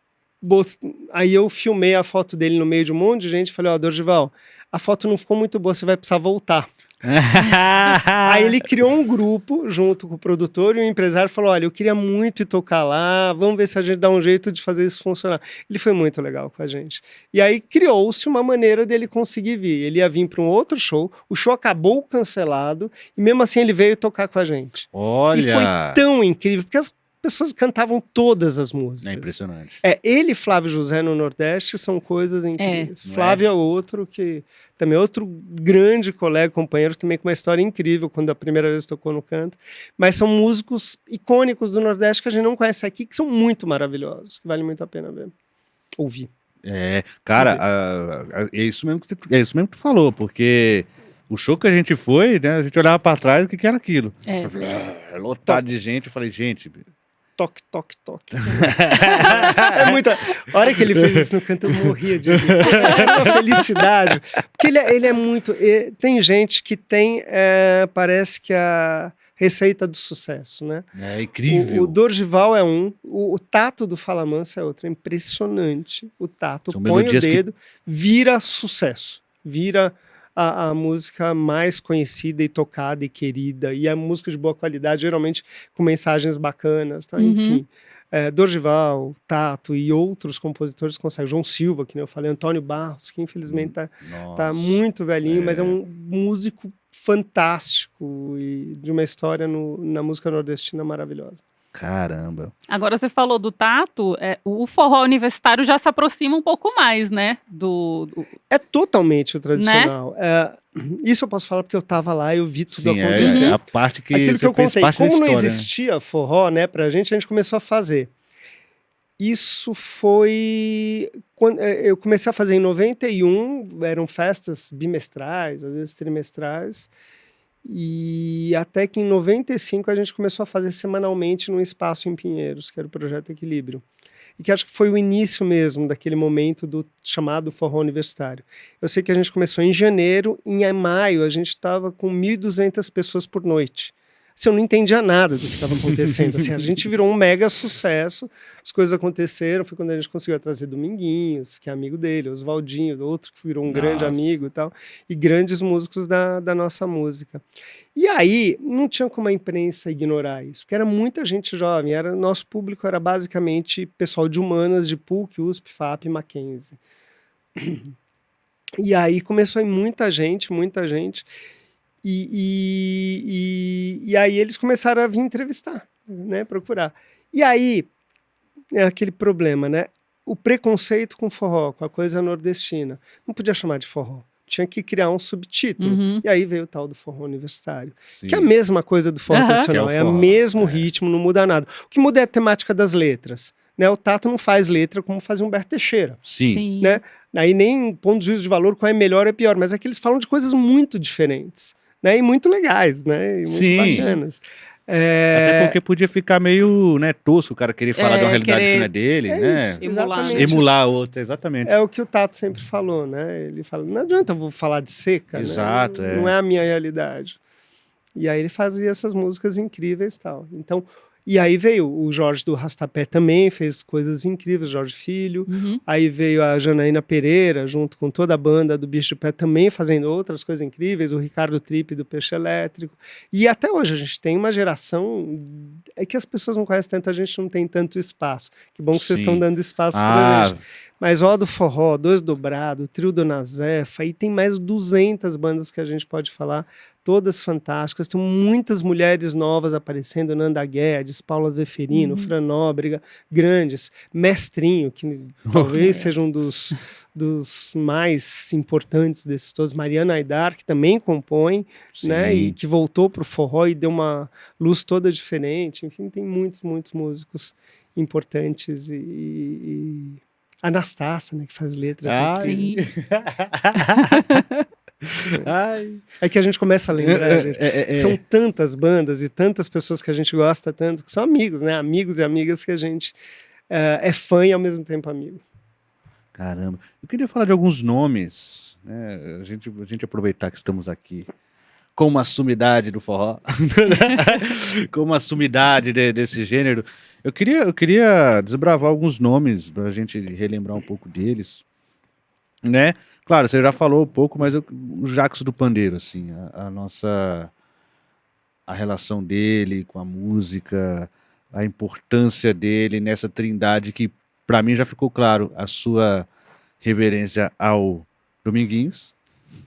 filmei a foto dele no meio de um monte de gente e falei, Dorival, a foto não ficou muito boa, você vai precisar voltar. Aí ele criou um grupo junto com o produtor e o empresário falou, olha, eu queria muito ir tocar lá, vamos ver se a gente dá um jeito de fazer isso funcionar. Ele foi muito legal com a gente. E aí criou-se uma maneira dele conseguir vir. Ele ia vir para um outro show, o show acabou cancelado e mesmo assim ele veio tocar com a gente. Olha! E foi tão incrível, porque as pessoas cantavam todas as músicas. É impressionante. Ele e Flávio José no Nordeste são coisas incríveis. Flávio é outro que também é outro grande colega, companheiro, também com uma história incrível quando a primeira vez tocou no canto. Mas são músicos icônicos do Nordeste que a gente não conhece aqui, que são muito maravilhosos, que vale muito a pena ver. Ouvir. Cara, é isso mesmo que tu falou, porque o show que a gente foi, né, a gente olhava pra trás, o que era aquilo? Lotado de gente, eu falei, gente... Toque, toque, toque. É muita... A hora que ele fez isso no canto, eu morria de rir. Era uma felicidade. Porque ele é muito... Tem gente que tem, parece que a receita do sucesso, né? É incrível. O Dorival é um, o tato do Fala Mansa é outro. É impressionante o tato. São põe o dedo, que... vira sucesso. Vira... A música mais conhecida e tocada e querida, e a música de boa qualidade, geralmente com mensagens bacanas, tá? Enfim. Dorival, Tato e outros compositores conseguem. João Silva, que nem eu falei, Antônio Barros, que infelizmente tá muito velhinho, mas é um músico fantástico e de uma história na música nordestina maravilhosa. Caramba. Agora você falou do Tato, o forró universitário já se aproxima um pouco mais, né? É totalmente o tradicional. Né? Isso eu posso falar porque eu estava lá e eu vi tudo acontecer. É a parte que aquilo que eu fez contei. Parte Como da não história, existia forró, né, pra gente começou a fazer. Isso foi... Eu comecei a fazer em 91, eram festas bimestrais, às vezes trimestrais, e até que em 95 a gente começou a fazer semanalmente num espaço em Pinheiros, que era o Projeto Equilíbrio. E que acho que foi o início mesmo daquele momento do chamado forró universitário. Eu sei que a gente começou em janeiro, em maio a gente estava com 1.200 pessoas por noite. Assim, eu não entendia nada do que estava acontecendo. Assim, a gente virou um mega sucesso, as coisas aconteceram, foi quando a gente conseguiu trazer Dominguinhos, que é amigo dele, Oswaldinho, outro que virou um grande amigo e tal, e grandes músicos da nossa música. E aí, não tinha como a imprensa ignorar isso, porque era muita gente jovem, nosso público era basicamente pessoal de humanas, de PUC, USP, FAP, Mackenzie. E aí começou a ir muita gente, e aí eles começaram a vir entrevistar, né, procurar. E aí, é aquele problema, né? O preconceito com forró, com a coisa nordestina. Não podia chamar de forró. Tinha que criar um subtítulo. E aí veio o tal do forró universitário. Sim. Que é a mesma coisa do forró tradicional. É o mesmo ritmo, não muda nada. O que muda é a temática das letras. Né? O Tato não faz letra como faz Humberto Teixeira. Sim. Né? Aí nem ponto de juízo de valor qual é melhor ou é pior, mas é que eles falam de coisas muito diferentes, né? E muito legais, né? E muito Sim. bacanas. Até porque podia ficar meio, né, tosco o cara querer falar de uma realidade que querer- não é dele, É né? isso, Emular. exatamente. Emular a outra, exatamente. É o que o Tato sempre falou, né? Ele fala, não adianta eu vou falar de seca, Exato, né? Não é a minha realidade. E aí ele fazia essas músicas incríveis e tal. Então, e aí veio o Jorge do Rastapé também, fez coisas incríveis, Jorge Filho. Uhum. Aí veio a Janaína Pereira, junto com toda a banda do Bicho de Pé, também fazendo outras coisas incríveis, o Ricardo Tripe do Peixe Elétrico. E até hoje a gente tem uma geração... É que as pessoas não conhecem tanto, a gente não tem tanto espaço. Que bom que vocês Sim. estão dando espaço pra Ah, gente. Mas Ó do Forró, Dois Dobrado, Trio Dona Zefa, aí tem mais 200 bandas que a gente pode falar, todas fantásticas. Tem muitas mulheres novas aparecendo, Nanda Guedes, Paula Zeferino, Fran Nóbrega, grandes. Mestrinho, que talvez seja um dos mais importantes desses todos. Mariana Aidar, que também compõe, né? sim. E que voltou para o forró e deu uma luz toda diferente. Enfim, tem muitos músicos importantes e Anastácia, né, que faz letras Ai. incríveis. Sim. Ai. É que a gente começa a lembrar, gente. É. São tantas bandas e tantas pessoas que a gente gosta tanto, que são amigos, né? Amigos e amigas que a gente é fã e ao mesmo tempo amigo. Caramba. Eu queria falar de alguns nomes, né? A gente aproveitar que estamos aqui com uma sumidade do forró, com uma sumidade desse gênero. Eu queria desbravar alguns nomes para a gente relembrar um pouco deles, né? Claro, você já falou um pouco, mas o Jackson do Pandeiro, assim, a relação dele com a música, a importância dele nessa trindade que, para mim, já ficou claro, a sua reverência ao Dominguinhos,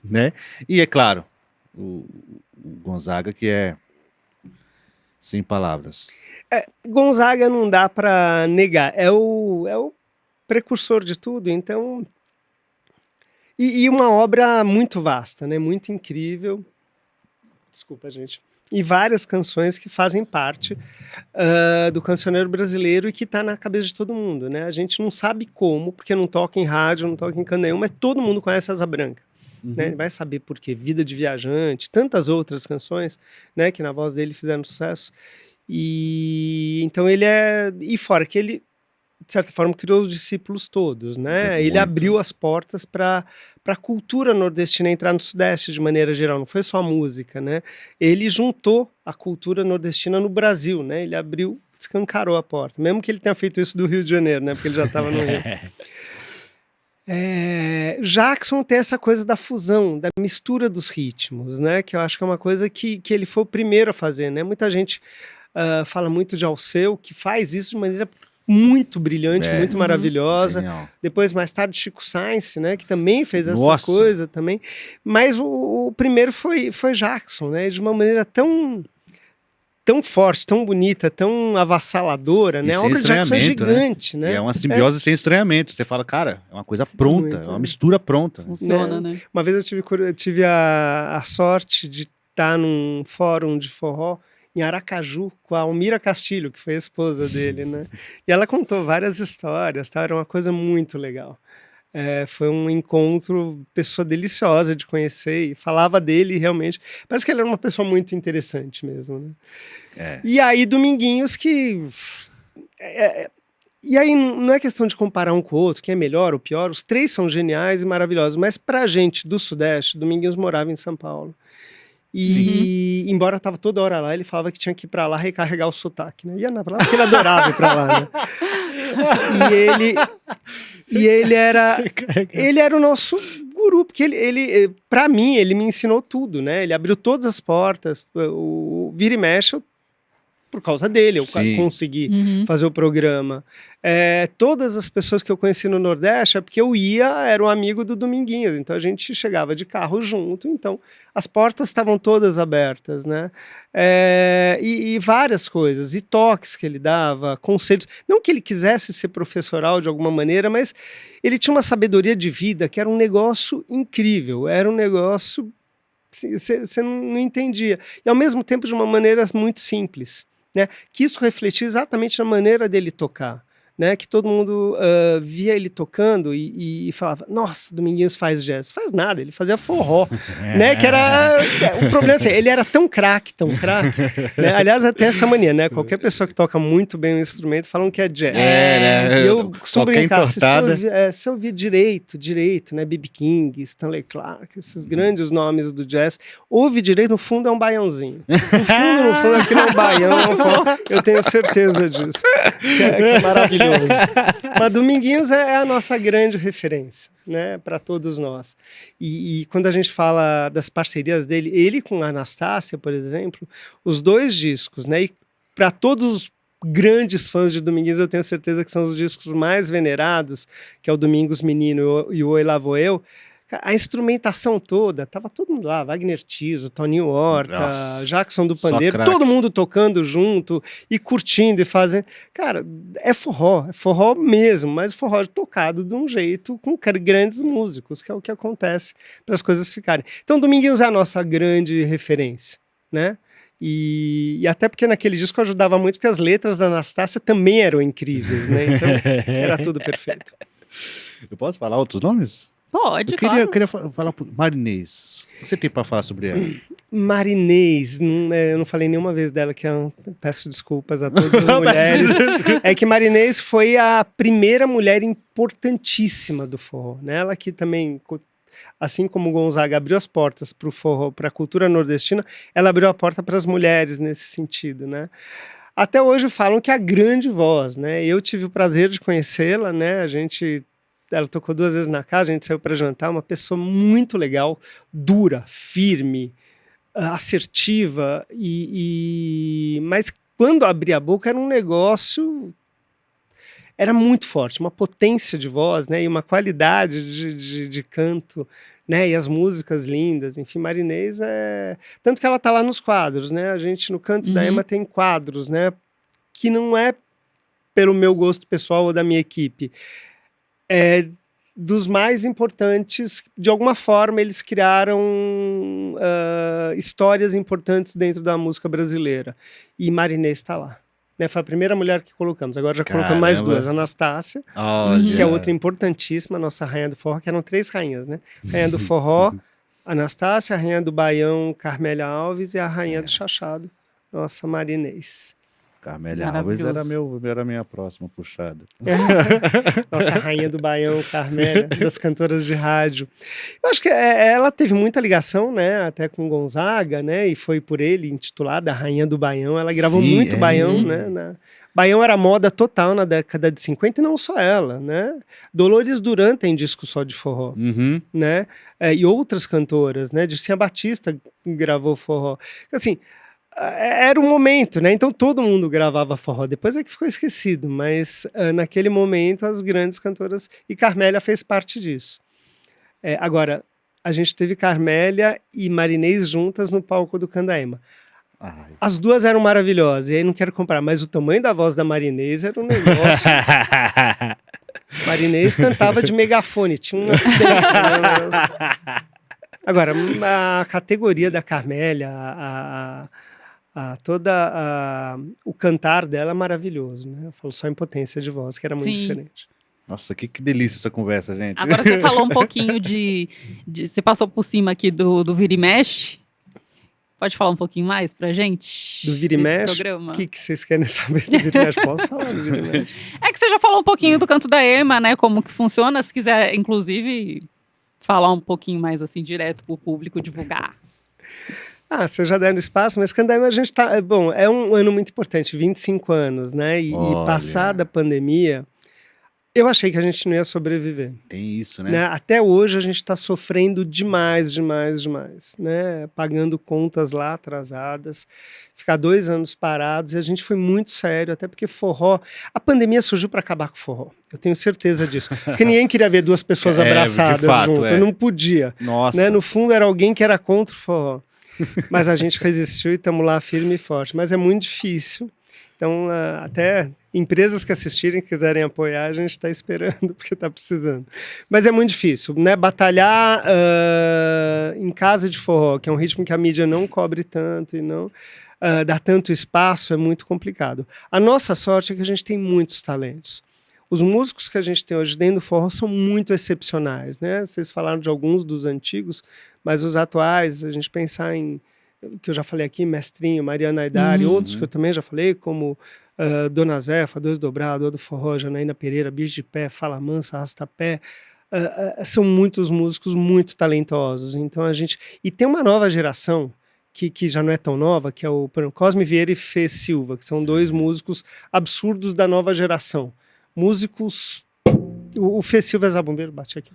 né? E, é claro, o Gonzaga, que é sem palavras. Gonzaga não dá para negar, é o precursor de tudo, então... E uma obra muito vasta, né? Muito incrível. Desculpa, gente. E várias canções que fazem parte do cancioneiro brasileiro e que está na cabeça de todo mundo, né? A gente não sabe como, porque não toca em rádio, não toca em canto nenhum, mas todo mundo conhece Asa Branca. Né? Ele vai saber por quê. Vida de Viajante, tantas outras canções, né? Que na voz dele fizeram sucesso. E então ele é... E fora que ele, de certa forma, criou os discípulos todos, né? Ele abriu as portas para a cultura nordestina entrar no Sudeste de maneira geral, não foi só a música, né? Ele juntou a cultura nordestina no Brasil, né? Ele abriu, escancarou a porta, mesmo que ele tenha feito isso do Rio de Janeiro, né? Porque ele já estava no Rio. Jackson tem essa coisa da fusão, da mistura dos ritmos, né? Que eu acho que é uma coisa que ele foi o primeiro a fazer, né? Muita gente fala muito de Alceu, que faz isso de maneira muito brilhante, muito maravilhosa. Genial. Depois, mais tarde, Chico Sainz, né, que também fez essa Nossa. coisa também. Mas o primeiro foi Jackson, né, de uma maneira tão forte, tão bonita, tão avassaladora, né? A sem obra de Jackson é estranhamento, gigante, né? E é uma simbiose sem estranhamento. Você fala, cara, é uma coisa pronta, Muito, é uma mistura pronta. Funciona, né? Uma vez eu tive a sorte de estar num fórum de forró em Aracaju, com a Almira Castilho, que foi a esposa dele, né? E ela contou várias histórias, tá? Era uma coisa muito legal. Foi um encontro, pessoa deliciosa de conhecer, e falava dele realmente. Parece que ele era uma pessoa muito interessante mesmo, né? E aí, Dominguinhos, que... E aí, não é questão de comparar um com o outro, quem é melhor ou pior, os três são geniais e maravilhosos, mas pra gente do Sudeste, Dominguinhos morava em São Paulo. E, embora estava toda hora lá, ele falava que tinha que ir para lá recarregar o sotaque, né? Ia pra lá porque ele adorava ir para lá, né? E ele era o nosso guru, porque ele para mim, ele me ensinou tudo, né? Ele abriu todas as portas, o vira e mexe, por causa dele, eu consegui fazer o programa. Todas as pessoas que eu conheci no Nordeste é porque eu era um amigo do Dominguinhos, então a gente chegava de carro junto, então as portas estavam todas abertas, né? E várias coisas, e toques que ele dava, conselhos, não que ele quisesse ser professoral de alguma maneira, mas ele tinha uma sabedoria de vida que era um negócio incrível, era um negócio, você não entendia, e ao mesmo tempo de uma maneira muito simples, né? Que isso refletia exatamente na maneira dele tocar, né, que todo mundo via ele tocando e falava, nossa, Dominguinhos faz jazz. Faz nada, ele fazia forró, né, que era... O problema é assim, ele era tão craque, né? Aliás, até essa mania, né, qualquer pessoa que toca muito bem um instrumento falam que é jazz. né? E eu costumo brincar, se entortada. você ouvir direito, né, B.B. King, Stanley Clarke, esses grandes nomes do jazz, ouve direito, no fundo é um baiãozinho. No fundo, aquilo é um baião, eu tenho certeza disso, que é maravilhoso. Mas Dominguinhos é a nossa grande referência, né, para todos nós. E quando a gente fala das parcerias dele, ele com a Anastácia, por exemplo, os 2 discos, né, e para todos os grandes fãs de Dominguinhos, eu tenho certeza que são os discos mais venerados, que é o Domingos Menino e o Oi Lá Vou Eu. A instrumentação toda, tava todo mundo lá, Wagner Tiso, Toninho Horta, Nossa, Jackson do só Pandeiro, craque. todo mundo tocando junto e curtindo e fazendo. Cara, é forró mesmo, mas forró tocado de um jeito com grandes músicos, que é o que acontece para as coisas ficarem. Então, Dominguinhos é a nossa grande referência, né? E até porque naquele disco ajudava muito, porque as letras da Anastácia também eram incríveis, né? Então, era tudo perfeito. Eu posso falar outros nomes? Pode, Eu claro. queria falar por Marinês. O que você tem para falar sobre ela? Marinês, eu não falei nenhuma vez dela, que eu peço desculpas a todas as mulheres. É que Marinês foi a primeira mulher importantíssima do forró, né? Ela que também, assim como Gonzaga abriu as portas para o forró, para a cultura nordestina, ela abriu a porta para as mulheres nesse sentido, né? Até hoje falam que é a grande voz, né? Eu tive o prazer de conhecê-la, né? Ela tocou 2 vezes na casa, a gente saiu para jantar, uma pessoa muito legal, dura, firme, assertiva, mas quando abria a boca era um negócio, era muito forte, uma potência de voz, né, e uma qualidade de canto, né, e as músicas lindas, enfim, Marinês tanto que ela tá lá nos quadros, né, a gente no Canto da Ema tem quadros, né, que não é pelo meu gosto pessoal ou da minha equipe, dos mais importantes, de alguma forma eles criaram histórias importantes dentro da música brasileira, e Marinês está lá, né? Foi a primeira mulher que colocamos, agora já colocamos mais 2, Anastácia, que é outra importantíssima, nossa rainha do forró, que eram 3 rainhas, né? Rainha do forró, Anastácia, a rainha do baião, Carmélia Alves, e a rainha do chachado, nossa Marinês. Carmélia Alves era a minha próxima puxada. Nossa rainha do baião, Carmélia, das cantoras de rádio. Eu acho que ela teve muita ligação, né, até com Gonzaga, né, e foi por ele intitulada a Rainha do Baião. Ela gravou muito baião, né, Baião era moda total na década de 50 e não só ela, né? Dolores Duran tem disco só de forró, né? E outras cantoras, né? Dircêa Batista gravou forró. Assim, era um momento, né? Então todo mundo gravava forró. Depois é que ficou esquecido, mas naquele momento as grandes cantoras, e Carmélia fez parte disso. Agora, a gente teve Carmélia e Marinês juntas no palco do Candaema. As 2 eram maravilhosas, e aí não quero comparar, mas o tamanho da voz da Marinês era um negócio. Marinês cantava de megafone, tinha uma... Agora, a categoria da Carmélia, o cantar dela é maravilhoso, né? Eu falo só em potência de voz, que era muito diferente. Nossa, que delícia essa conversa, gente. Agora você falou um pouquinho você passou por cima aqui do Vira e Mexe. Pode falar um pouquinho mais pra gente? Do Vira e Mexe? O que vocês querem saber do Vira e Mexe? Posso falar do Vira e Mexe? É que você já falou um pouquinho do Canto da Ema, né? Como que funciona, se quiser, inclusive, falar um pouquinho mais assim, direto pro público divulgar. Vocês já deram espaço, mas Candaema a gente tá... Bom, é um ano muito importante, 25 anos, né? E passar da pandemia, eu achei que a gente não ia sobreviver. Tem isso, né? Até hoje a gente está sofrendo demais, né? Pagando contas lá atrasadas, ficar 2 anos parados, e a gente foi muito sério, até porque forró... A pandemia surgiu para acabar com o forró, eu tenho certeza disso. Porque ninguém queria ver 2 pessoas abraçadas juntas, não podia. Nossa. Né? No fundo era alguém que era contra o forró. Mas a gente resistiu e estamos lá firme e forte. Mas é muito difícil. Então, até empresas que assistirem, quiserem apoiar, a gente está esperando, porque está precisando. Mas é muito difícil, né? Batalhar em casa de forró, que é um ritmo que a mídia não cobre tanto e não dá tanto espaço, é muito complicado. A nossa sorte é que a gente tem muitos talentos. Os músicos que a gente tem hoje dentro do forró são muito excepcionais, né? Vocês falaram de alguns dos antigos, mas os atuais, a gente pensar em, que eu já falei aqui, Mestrinho, Mariana Aidar, e outros que eu também já falei, como Dona Zefa, Dois Dobrado, do Forró, Janaína Pereira, Bicho de Pé, Fala Mansa, Arrasta-Pé, são muitos músicos muito talentosos. Então e tem uma nova geração que já não é tão nova, que é o Cosme Vieira e Fê Silva, que são dois músicos absurdos da nova geração. Músicos... O Fê Silva é zabumbeiro, bate aqui.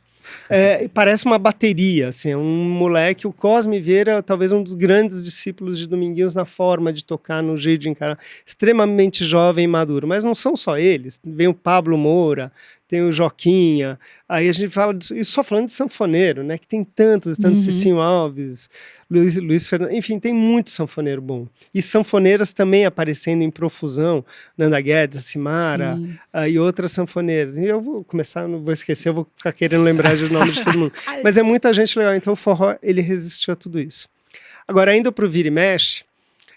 Parece uma bateria, assim, é um moleque. O Cosme Vieira, talvez um dos grandes discípulos de Dominguinhos na forma de tocar, no jeito de encarar, extremamente jovem e maduro. Mas não são só eles, vem o Pablo Moura, tem o Joquinha, aí a gente fala isso só falando de sanfoneiro, né? Que tem tanto Cicinho Alves, Luiz Fernando, enfim, tem muito sanfoneiro bom. E sanfoneiras também aparecendo em profusão, Nanda Guedes, a Simara, e outras sanfoneiras. E eu vou começar, não vou esquecer, eu vou ficar querendo lembrar de nome de todo mundo. Mas é muita gente legal, então o forró, ele resistiu a tudo isso. Agora, indo para o Vira e Mexe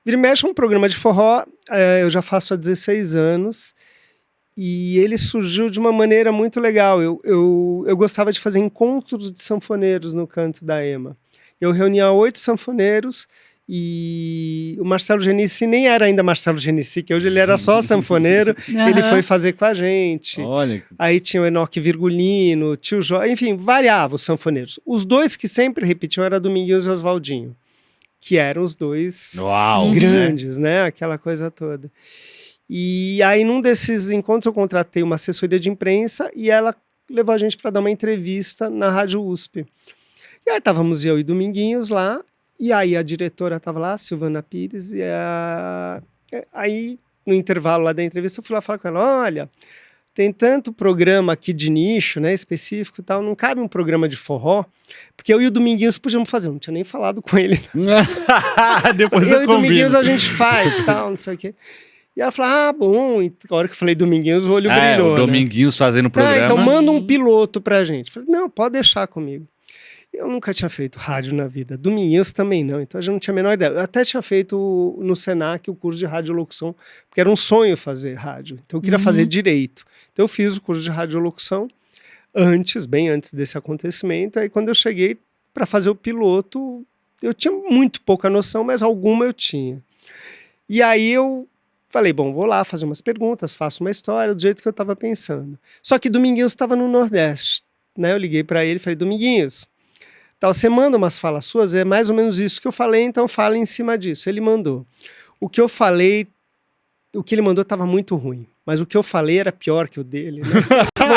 é um programa de forró, eu já faço há 16 anos, e ele surgiu de uma maneira muito legal. Eu gostava de fazer encontros de sanfoneiros no Canto da Ema. Eu reunia 8 sanfoneiros e o Marcelo Genici nem era ainda Marcelo Genici, que hoje ele era só sanfoneiro, ele foi fazer com a gente. Olha. Aí tinha o Enoque Virgulino, Tio Jó, enfim, variava os sanfoneiros. Os dois que sempre repetiam eram Dominguinhos e Oswaldinho, que eram os dois grandes, né? Aquela coisa toda. E aí, num desses encontros, eu contratei uma assessoria de imprensa e ela levou a gente para dar uma entrevista na Rádio USP. E aí estávamos eu e Dominguinhos lá, e aí a diretora estava lá, Silvana Pires, e aí, no intervalo lá da entrevista, eu fui lá falar com ela, olha, tem tanto programa aqui de nicho, né, específico e tal, não cabe um programa de forró, porque eu e o Dominguinhos podíamos fazer, não tinha nem falado com ele. Depois eu e o Dominguinhos a gente faz, tal, não sei o quê. E ela falou, bom, e a hora que eu falei Dominguinhos, o olho brilhou, o Dominguinhos, né? Fazendo o programa. Então manda um piloto pra gente. Eu falei, não, pode deixar comigo. Eu nunca tinha feito rádio na vida, Dominguinhos também não, então a gente não tinha a menor ideia. Eu até tinha feito no Senac o curso de radiolocução, porque era um sonho fazer rádio, então eu queria fazer direito. Então eu fiz o curso de radiolocução bem antes desse acontecimento, aí quando eu cheguei para fazer o piloto, eu tinha muito pouca noção, mas alguma eu tinha. E aí eu falei, bom, vou lá fazer umas perguntas, faço uma história do jeito que eu estava pensando. Só que Dominguinhos estava no Nordeste, né? Eu liguei para ele e falei, Dominguinhos, você manda umas falas suas, é mais ou menos isso que eu falei, então fala em cima disso. Ele mandou. O que eu falei, o que ele mandou estava muito ruim, mas o que eu falei era pior que o dele, né?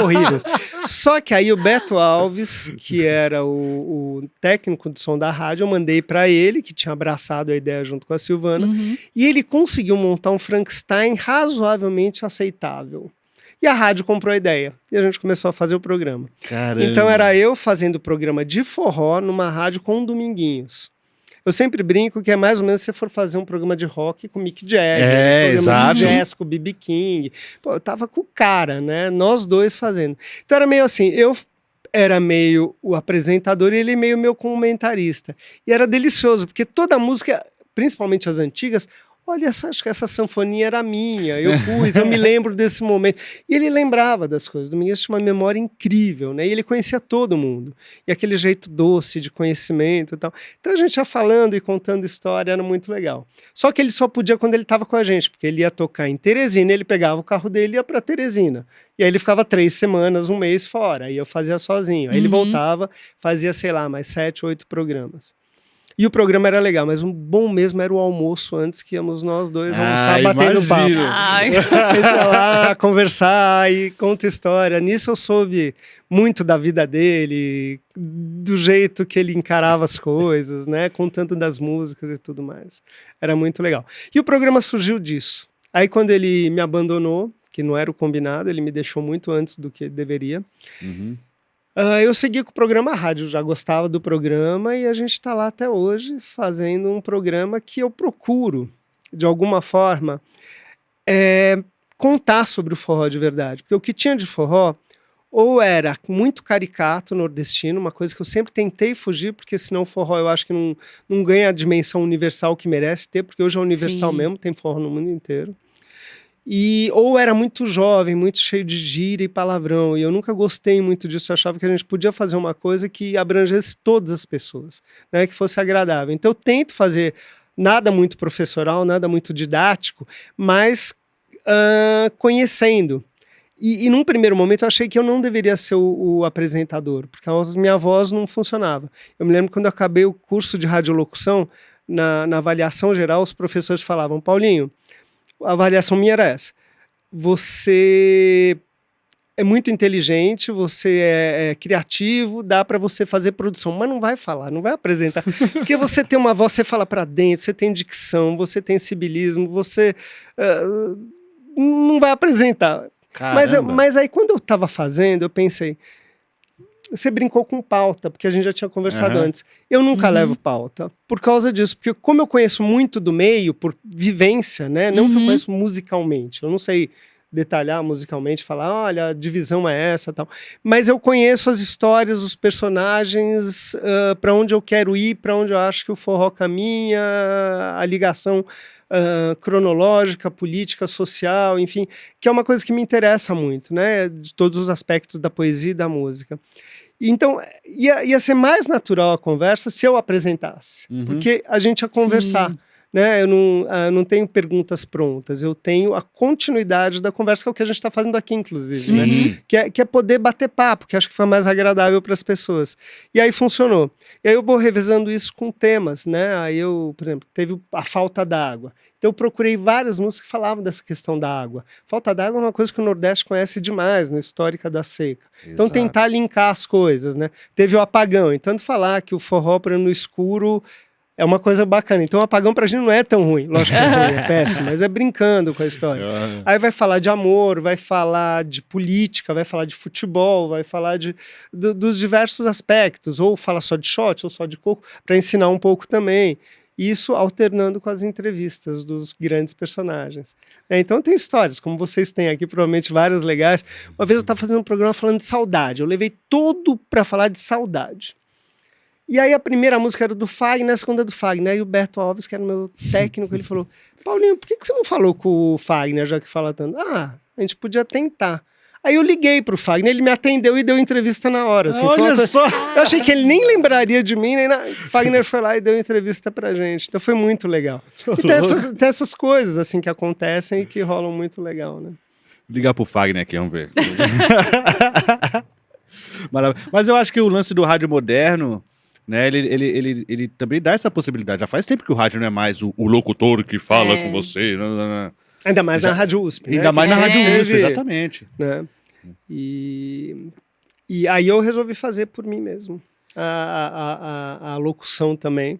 Horrível. Só que aí o Beto Alves, que era o técnico de som da rádio, eu mandei para ele, que tinha abraçado a ideia junto com a Silvana, e ele conseguiu montar um Frankenstein razoavelmente aceitável. E a rádio comprou a ideia. E a gente começou a fazer o programa. Caramba. Então era eu fazendo o programa de forró numa rádio com Dominguinhos. Eu sempre brinco que é mais ou menos se você for fazer um programa de rock com Mick Jagger, exato. De jazz com B.B. King. Pô, eu tava com o cara, né? Nós dois fazendo. Então era meio assim, eu era meio o apresentador e ele meio meu comentarista. E era delicioso, porque toda a música, principalmente as antigas, olha, acho que essa sanfonia era minha, eu me lembro desse momento. E ele lembrava das coisas. Dominguinhos tinha uma memória incrível, né? E ele conhecia todo mundo. E aquele jeito doce de conhecimento e tal. Então a gente ia falando e contando história, era muito legal. Só que ele só podia quando ele estava com a gente, porque ele ia tocar em Teresina, ele pegava o carro dele e ia para Teresina. E aí ele ficava 3 semanas, 1 mês fora. Aí eu fazia sozinho. Aí ele voltava, fazia, sei lá, mais 7, 8 programas. E o programa era legal, mas um bom mesmo era o almoço antes, que íamos nós dois almoçar, batendo papo. Deixa lá, conversar e conta história. Nisso eu soube muito da vida dele, do jeito que ele encarava as coisas, né? Contando das músicas e tudo mais. Era muito legal. E o programa surgiu disso. Aí quando ele me abandonou, que não era o combinado, ele me deixou muito antes do que deveria. Eu segui com o programa rádio, já gostava do programa e a gente está lá até hoje fazendo um programa que eu procuro, de alguma forma, contar sobre o forró de verdade. Porque o que tinha de forró ou era muito caricato nordestino, uma coisa que eu sempre tentei fugir, porque senão o forró eu acho que não ganha a dimensão universal que merece ter, porque hoje é universal mesmo, tem forró no mundo inteiro. ou era muito jovem, muito cheio de gíria e palavrão, e eu nunca gostei muito disso. Eu achava que a gente podia fazer uma coisa que abrangesse todas as pessoas, né, que fosse agradável. Então eu tento fazer nada muito professoral, nada muito didático, mas conhecendo. E num primeiro momento eu achei que eu não deveria ser o apresentador, porque a minha voz não funcionava. Eu me lembro quando eu acabei o curso de radiolocução, na avaliação geral, os professores falavam: Paulinho, a avaliação minha era essa: você é muito inteligente, você é criativo, dá para você fazer produção, mas não vai falar, não vai apresentar. Porque você tem uma voz, você fala para dentro, você tem dicção, você tem sibilismo, você não vai apresentar. Mas aí, quando eu estava fazendo, eu pensei, você brincou com pauta, porque a gente já tinha conversado antes. Eu nunca levo pauta por causa disso, porque como eu conheço muito do meio, por vivência, né? Não que eu conheço musicalmente, eu não sei detalhar musicalmente, falar, olha, a divisão é essa, tal. Mas eu conheço as histórias, os personagens, para onde eu quero ir, para onde eu acho que o forró caminha, a ligação cronológica, política, social, enfim, que é uma coisa que me interessa muito, né? De todos os aspectos da poesia e da música. Então, ia ser mais natural a conversa se eu apresentasse, porque a gente ia conversar. Sim. Né? Eu não tenho perguntas prontas, eu tenho a continuidade da conversa, que é o que a gente está fazendo aqui, inclusive, né? Que é poder bater papo, que acho que foi mais agradável para as pessoas. E aí funcionou. E aí eu vou revezando isso com temas, né? Aí eu, por exemplo, teve a falta d'água. Então eu procurei várias músicas que falavam dessa questão da água. Falta d'água é uma coisa que o Nordeste conhece demais, na histórica da seca. Exato. Então tentar linkar as coisas, né? Teve o apagão, então falar que o forró, por exemplo, no escuro é uma coisa bacana. Então o apagão pra gente não é tão ruim. Lógico que é ruim, é péssimo, mas é brincando com a história. Aí vai falar de amor, vai falar de política, vai falar de futebol, vai falar dos diversos aspectos. Ou fala só de shot, ou só de coco, para ensinar um pouco também. Isso alternando com as entrevistas dos grandes personagens. Então tem histórias, como vocês têm aqui, provavelmente várias legais. Uma vez eu estava fazendo um programa falando de saudade. Eu levei todo para falar de saudade. E aí a primeira música era do Fagner, a segunda do Fagner. Aí o Beto Alves, que era o meu técnico, ele falou: Paulinho, por que você não falou com o Fagner, já que fala tanto? A gente podia tentar. Aí eu liguei pro Fagner, ele me atendeu e deu entrevista na hora. Assim, olha só! Eu achei que ele nem lembraria de mim, O Fagner foi lá e deu entrevista pra gente. Então foi muito legal. E tem essas coisas assim que acontecem e que rolam muito legal, né? Ligar pro Fagner aqui, vamos ver. Mas eu acho que o lance do rádio moderno, né, ele também dá essa possibilidade. Já faz tempo que o rádio não é mais o locutor que fala com você. Ainda mais na Rádio USP. Ainda mais na Rádio USP, exatamente. Né? E aí eu resolvi fazer por mim mesmo a locução também.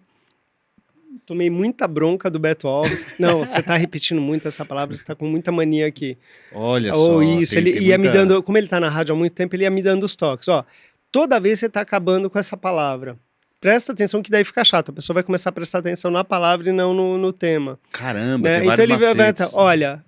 Tomei muita bronca do Beto Alves. Não, você está repetindo muito essa palavra, você está com muita mania aqui. Olha só. Isso, ele ia me dando, como ele está na rádio há muito tempo, ele ia me dando os toques. Ó, toda vez você está acabando com essa palavra. Presta atenção que daí fica chato. A pessoa vai começar a prestar atenção na palavra e não no tema. Caramba, né? Então ele vai, olha,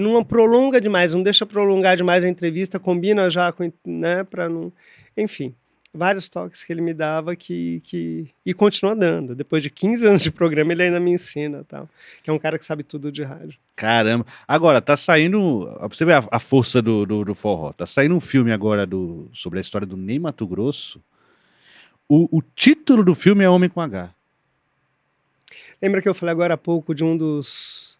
não prolonga demais, não deixa prolongar demais a entrevista, combina já com, né, para não... Enfim, vários toques que ele me dava e continua dando. Depois de 15 anos de programa, ele ainda me ensina, tal. Que é um cara que sabe tudo de rádio. Caramba. Agora, tá saindo... Você vê a força do forró. Tá saindo um filme agora sobre a história do Ney Matogrosso. O título do filme é Homem com H. Lembra que eu falei agora há pouco de um dos...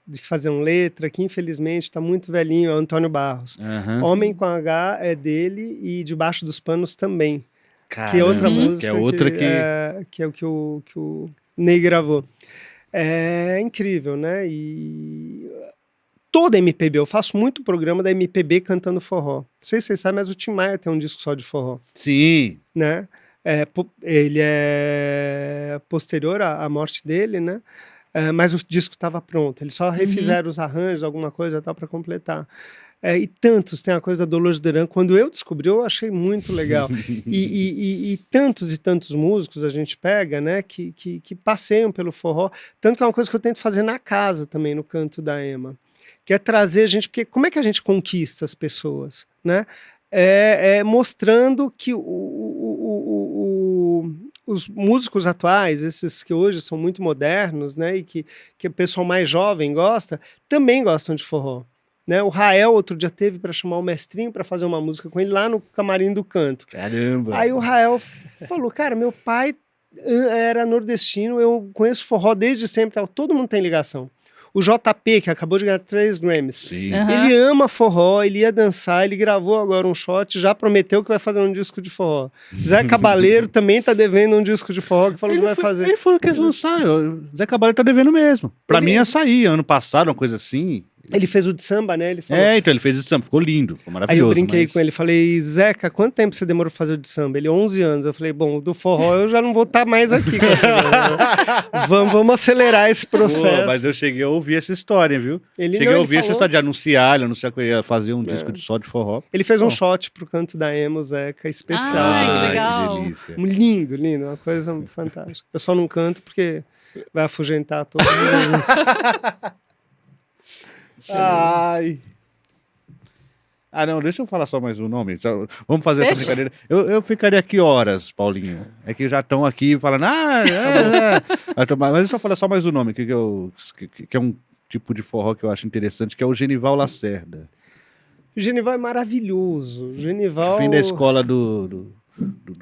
de que faziam letra, que infelizmente está muito velhinho, é o Antônio Barros. Homem com H é dele e Debaixo dos Panos também. Caramba, que é outra música. Que é outra que é o que o Ney gravou. É incrível, né? E toda MPB, eu faço muito programa da MPB cantando forró. Não sei se vocês sabem, mas o Tim Maia tem um disco só de forró. Sim. Né? Ele é posterior à morte dele, né? Mas o disco estava pronto. Eles só refizeram os arranjos, alguma coisa tal para completar. E tantos, tem a coisa da Dolores Duran. Quando eu descobri, eu achei muito legal. e tantos músicos a gente pega, né? Que passeiam pelo forró. Tanto que é uma coisa que eu tento fazer na casa também, no canto da Ema. Que é trazer gente... Porque como é que a gente conquista as pessoas, né? Mostrando que o os músicos atuais, esses que hoje são muito modernos, né, e que o pessoal mais jovem gosta, também gostam de forró. Né? O Rael outro dia teve para chamar o Mestrinho para fazer uma música com ele lá no Camarim do Canto. Caramba! Aí o Rael falou, cara, meu pai era nordestino, eu conheço forró desde sempre, tal. Todo mundo tem ligação. O JP, que acabou de ganhar 3 Grammys, Sim. ele ama forró, ele ia dançar, ele gravou agora um shot, já prometeu que vai fazer um disco de forró. Zé Cabaleiro também tá devendo um disco de forró, que falou que vai fazer. Ele falou que ia lançar. Zé Cabaleiro tá devendo mesmo. Pra mim ia sair ano passado, uma coisa assim. Ele fez o de samba, né? Ele falou. Então ele fez o de samba, ficou lindo, ficou Aí maravilhoso. eu brinquei com ele, falei, Zeca, quanto tempo você demorou pra fazer o de samba? Ele, 11 anos. Eu falei, bom, do forró eu já não vou estar mais aqui. Vamos acelerar esse processo. Pô, mas eu cheguei a ouvir essa história, viu? Ele Essa história de anunciar, ele anunciar que eu ia fazer um disco só de forró. Ele fez um shot pro Canto da Emo, Zeca, especial. Ai, que legal. Que delícia. Lindo, lindo, uma coisa fantástica. Eu só não canto porque vai afugentar todos os Ai. Ah, não, deixa eu falar só mais um nome. Vamos fazer essa brincadeira. Eu ficaria aqui horas, Paulinho. É que já estão aqui falando. Mas deixa eu falar só mais um nome, que é um tipo de forró que eu acho interessante, que é o Genival Lacerda. O Genival é maravilhoso. O Genival... Vem da escola do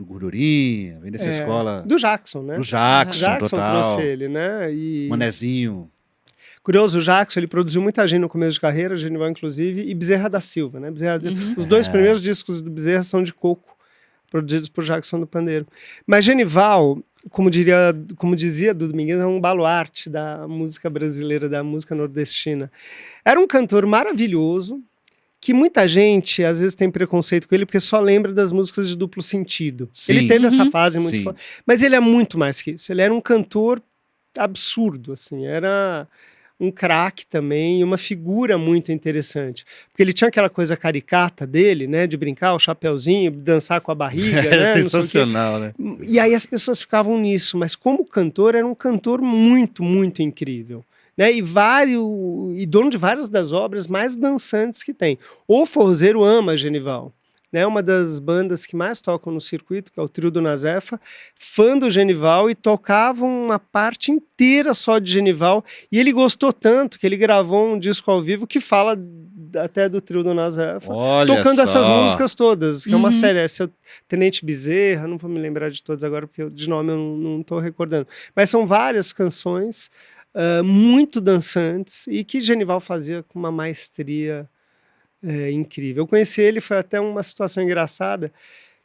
Gordurinha, vem dessa escola... Do Jackson, né? Do Jackson, Jackson total. trouxe ele, né? E... Manezinho. Curioso, o Jackson, ele produziu muita gente no começo de carreira, Genival inclusive, e Bezerra da Silva, né? Os 2 primeiros discos do Bezerra são de coco, produzidos por Jackson do Pandeiro. Mas Genival, como dizia Dudu Domingues, é um baluarte da música brasileira, da música nordestina. Era um cantor maravilhoso, que muita gente, às vezes, tem preconceito com ele, porque só lembra das músicas de duplo sentido. Sim. Ele teve essa fase muito Sim. forte. Mas ele é muito mais que isso. Ele era um cantor absurdo, assim. Era um craque também, e uma figura muito interessante. Porque ele tinha aquela coisa caricata dele, né? De brincar, o chapeuzinho, dançar com a barriga, né? Sensacional, né? E aí as pessoas ficavam nisso. Mas como cantor, era um cantor muito, muito incrível. Né, e dono de várias das obras mais dançantes que tem. O forrozeiro ama Genival. Né, uma das bandas que mais tocam no circuito, que é o Trio do Nazefa, fã do Genival, e tocavam uma parte inteira só de Genival. E ele gostou tanto que ele gravou um disco ao vivo que fala até do Trio do Nazefa, tocando essas músicas todas, que é uma série, é seu Tenente Bezerra, não vou me lembrar de todos agora, porque de nome eu não estou recordando. Mas são várias canções muito dançantes e que Genival fazia com uma maestria incrível. Eu conheci ele, foi até uma situação engraçada,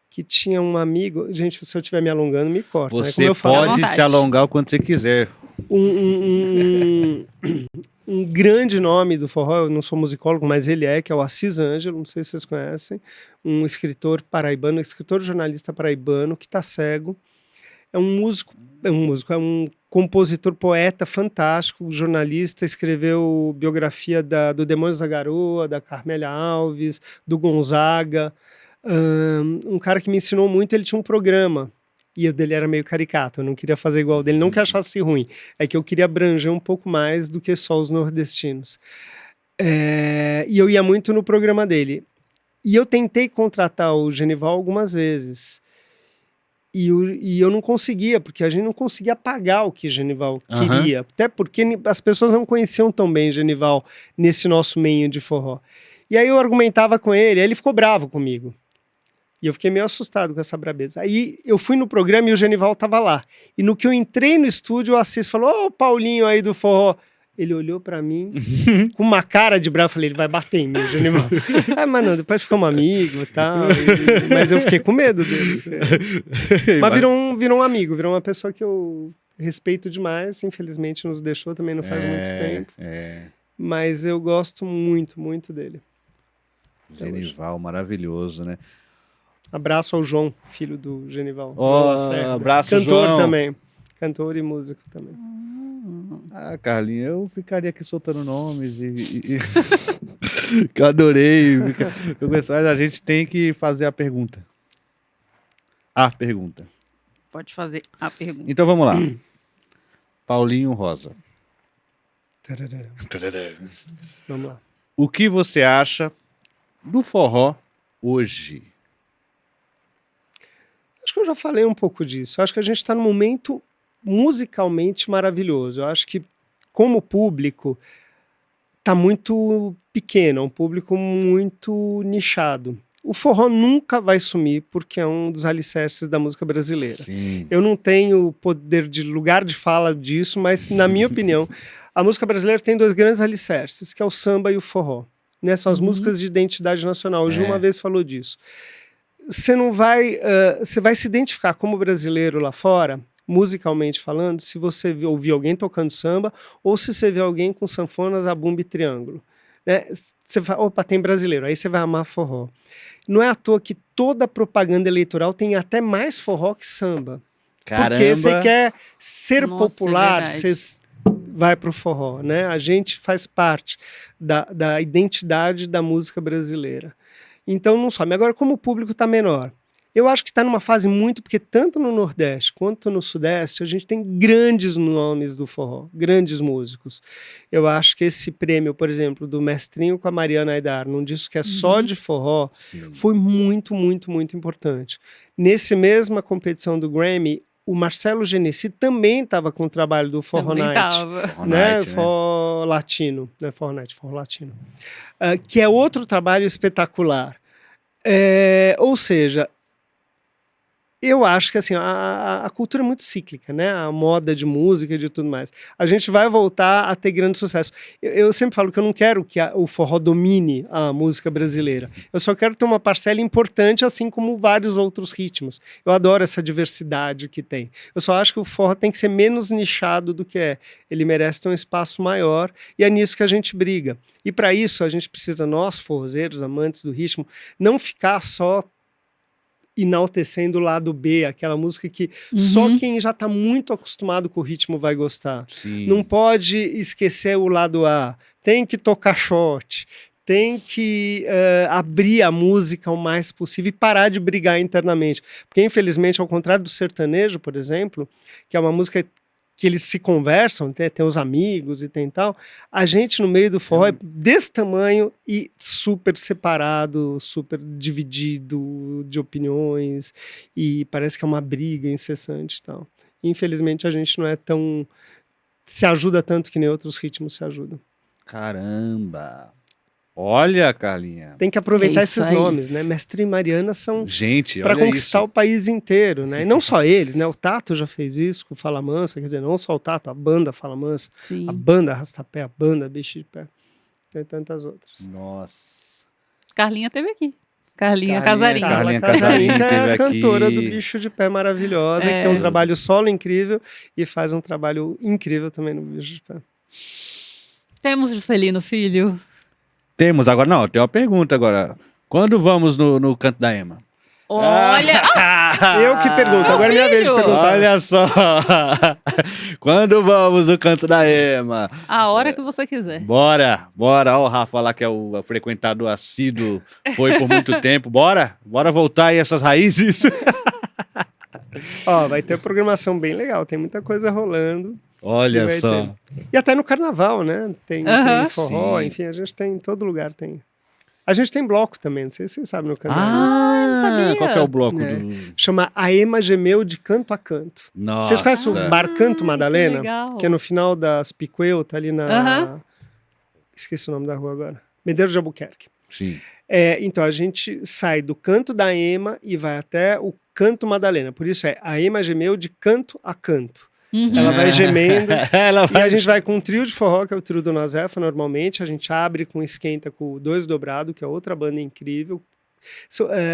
que tinha um amigo... Gente, se eu estiver me alongando, me corta. Você né? Como eu falo, pode se alongar o quanto você quiser. Um grande nome do forró, eu não sou musicólogo, mas ele que é o Assis Ângelo, não sei se vocês conhecem, um escritor paraibano, escritor jornalista paraibano, que está cego. É um compositor, poeta fantástico, jornalista, escreveu biografia do Demônios da Garoa, da Carmélia Alves, do Gonzaga. Um cara que me ensinou muito, ele tinha um programa, e o dele era meio caricato, eu não queria fazer igual o dele, não que achasse ruim, é que eu queria abranger um pouco mais do que só os nordestinos. E eu ia muito no programa dele. E eu tentei contratar o Genival algumas vezes, e eu não conseguia, porque a gente não conseguia pagar o que Genival queria. Até porque as pessoas não conheciam tão bem Genival nesse nosso meio de forró. E aí eu argumentava com ele, aí ele ficou bravo comigo. E eu fiquei meio assustado com essa brabeza. Aí eu fui no programa e o Genival estava lá. E no que eu entrei no estúdio, o Assis falou, ô Paulinho aí do forró. Ele olhou pra mim com uma cara de bravo. Falei, ele vai bater em mim, Genival. Mas não, depois ficamos amigos e tal. Mas eu fiquei com medo dele. Mas virou um amigo, virou uma pessoa que eu respeito demais. Infelizmente nos deixou também não faz muito tempo. Mas eu gosto muito, muito dele. Genival, maravilhoso, né? Abraço ao João, filho do Genival. Abraço, cantor João. Também. Cantor e músico também. Ah, Carlinhos, eu ficaria aqui soltando nomes que eu adorei. Mas a gente tem que fazer a pergunta. Pode fazer a pergunta. Então vamos lá. Paulinho Rosa. Vamos lá. O que você acha do forró hoje? Acho que eu já falei um pouco disso. Eu acho que a gente está num momento musicalmente maravilhoso. Eu acho que, como público, está muito pequeno, é um público muito nichado. O forró nunca vai sumir porque é um dos alicerces da música brasileira. Sim. Eu não tenho poder de lugar de fala disso, mas, na minha opinião, a música brasileira tem 2 grandes alicerces, que é o samba e o forró. Né? São as músicas de identidade nacional. O Gil uma vez falou disso. Você não vai... você vai se identificar como brasileiro lá fora, musicalmente falando, se você ouvir alguém tocando samba ou se você vê alguém com sanfona, zabumba e triângulo. Né? Você fala, opa, tem brasileiro. Aí você vai amar forró. Não é à toa que toda propaganda eleitoral tem até mais forró que samba. Caramba. Porque você quer ser Nossa, popular, é você vai para o forró, né? A gente faz parte da identidade da música brasileira. Então não some. Agora, como o público está menor, eu acho que está numa fase muito, porque tanto no Nordeste quanto no Sudeste, a gente tem grandes nomes do forró, grandes músicos. Eu acho que esse prêmio, por exemplo, do Mestrinho com a Mariana Aidar, num disco que é só de forró, foi muito, muito, muito importante. Nesse mesma competição do Grammy, o Marcelo Genesi também estava com o trabalho do Forró Também Night. tava. Forró Né? Night, né? Forró Latino. Não é Forró Night, Forró Latino. Que é outro trabalho espetacular. Ou seja, eu acho que assim, a cultura é muito cíclica, né? A moda de música e de tudo mais. A gente vai voltar a ter grande sucesso. Eu sempre falo que eu não quero que o forró domine a música brasileira. Eu só quero ter uma parcela importante, assim como vários outros ritmos. Eu adoro essa diversidade que tem. Eu só acho que o forró tem que ser menos nichado do que é. Ele merece ter um espaço maior e é nisso que a gente briga. E para isso a gente precisa, nós, forrozeiros, amantes do ritmo, não ficar só enaltecendo o lado B, aquela música que só quem já está muito acostumado com o ritmo vai gostar. Sim. Não pode esquecer o lado A. Tem que tocar shot, tem que abrir a música o mais possível e parar de brigar internamente. Porque, infelizmente, ao contrário do sertanejo, por exemplo, que é uma música que eles se conversam, tem os amigos e tem tal, a gente no meio do forró é desse tamanho e super separado, super dividido de opiniões e parece que é uma briga incessante e tal. Infelizmente a gente não é tão... se ajuda tanto que nem outros ritmos se ajudam. Caramba! Olha, Carlinha. Tem que aproveitar isso esses aí. nomes, né? Mestre e Mariana são Gente, para olha conquistar isso. o país inteiro, né? E não só eles, né? O Tato já fez isso com o Fala Mansa, quer dizer, não só o Tato, a banda Fala Mansa, Sim. a banda Arrastapé, a banda Bicho de Pé, tem tantas outras. Nossa. Carlinha teve aqui. Carlinha Carlinha, Casarinho. Carlinha Carla Casarim, que é teve a cantora aqui. do Bicho de Pé maravilhosa, que tem um trabalho solo incrível e faz um trabalho incrível também no Bicho de Pé. Temos Juscelino Filho. Temos agora, não, tem uma pergunta agora. Quando vamos no Canto da Ema? Olha! Eu que pergunto, agora é minha vez de filho! perguntar. Olha só! Quando vamos no Canto da Ema? A hora que você quiser. Bora! Ó, o Rafa lá, que é o frequentador assíduo, foi por muito tempo. Bora voltar aí essas raízes. Ó, vai ter programação bem legal, tem muita coisa rolando. Olha Vai só. ter. E até no carnaval, né? Tem forró, Sim. enfim, a gente tem em todo lugar. A gente tem bloco também, não sei se vocês sabem no carnaval. não sabia. Qual que é o bloco É. do... Chama A Ema Gemeu de Canto a Canto. Nossa. Vocês conhecem o Bar Canto Ai, Madalena? que legal. Que é no final das Picueu, tá ali na... Aham. Esqueci o nome da rua agora. Medeiros de Albuquerque. Sim. Então a gente sai do canto da Ema e vai até o Canto Madalena. Por isso é A Ema Gemeu de Canto a Canto. Uhum. Ela vai gemendo. Ela E a gente vai com um trio de forró, que é o trio do Nazefa, normalmente. A gente abre com Esquenta com o Dois Dobrado, que é outra banda incrível,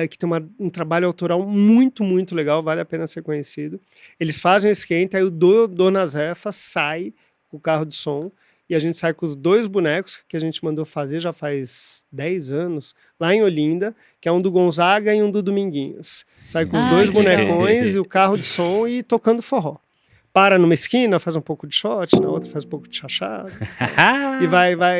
que tem um trabalho autoral muito, muito legal, vale a pena ser conhecido. Eles fazem o Esquenta, aí o do Nazefa sai com o carro de som, e a gente sai com os 2 bonecos que a gente mandou fazer já faz 10 anos, lá em Olinda, que é um do Gonzaga e um do Dominguinhos. Sai com os Ai, 2 que legal. bonecões e o carro de som e tocando forró. Para numa esquina, faz um pouco de shot, na outra faz um pouco de chachado. E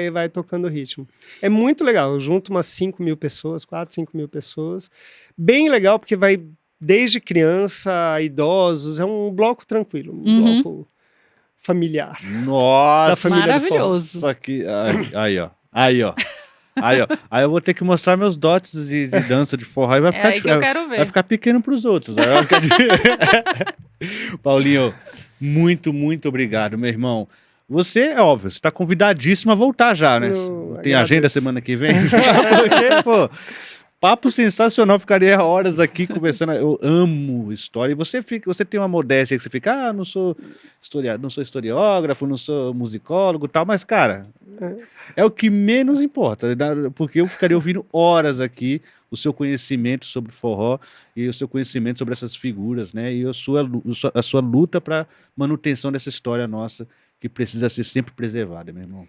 vai tocando o ritmo. É muito legal. Eu junto umas 5 mil pessoas, 4, 5 mil pessoas. Bem legal, porque vai desde criança a idosos. É um bloco tranquilo, um bloco familiar. Nossa. Da família do Maravilhoso. Isso aqui. Aí, ó. Aí eu vou ter que mostrar meus dotes de dança, de forró, e vai É ficar, aí que eu quero vai ver. ficar pequeno pros outros. Aí vai ficar Paulinho, muito, muito obrigado, meu irmão. Você, é óbvio, você tá convidadíssimo a voltar já, né? Eu Tem agenda agradeço. semana que vem? Porque, pô, papo sensacional, ficaria horas aqui conversando. Eu amo história. E você tem uma modéstia que você fica, não sou historiógrafo, não sou musicólogo e tal, mas, cara, é o que menos importa, porque eu ficaria ouvindo horas aqui o seu conhecimento sobre forró e o seu conhecimento sobre essas figuras, né? E a sua luta para manutenção dessa história nossa que precisa ser sempre preservada, meu irmão.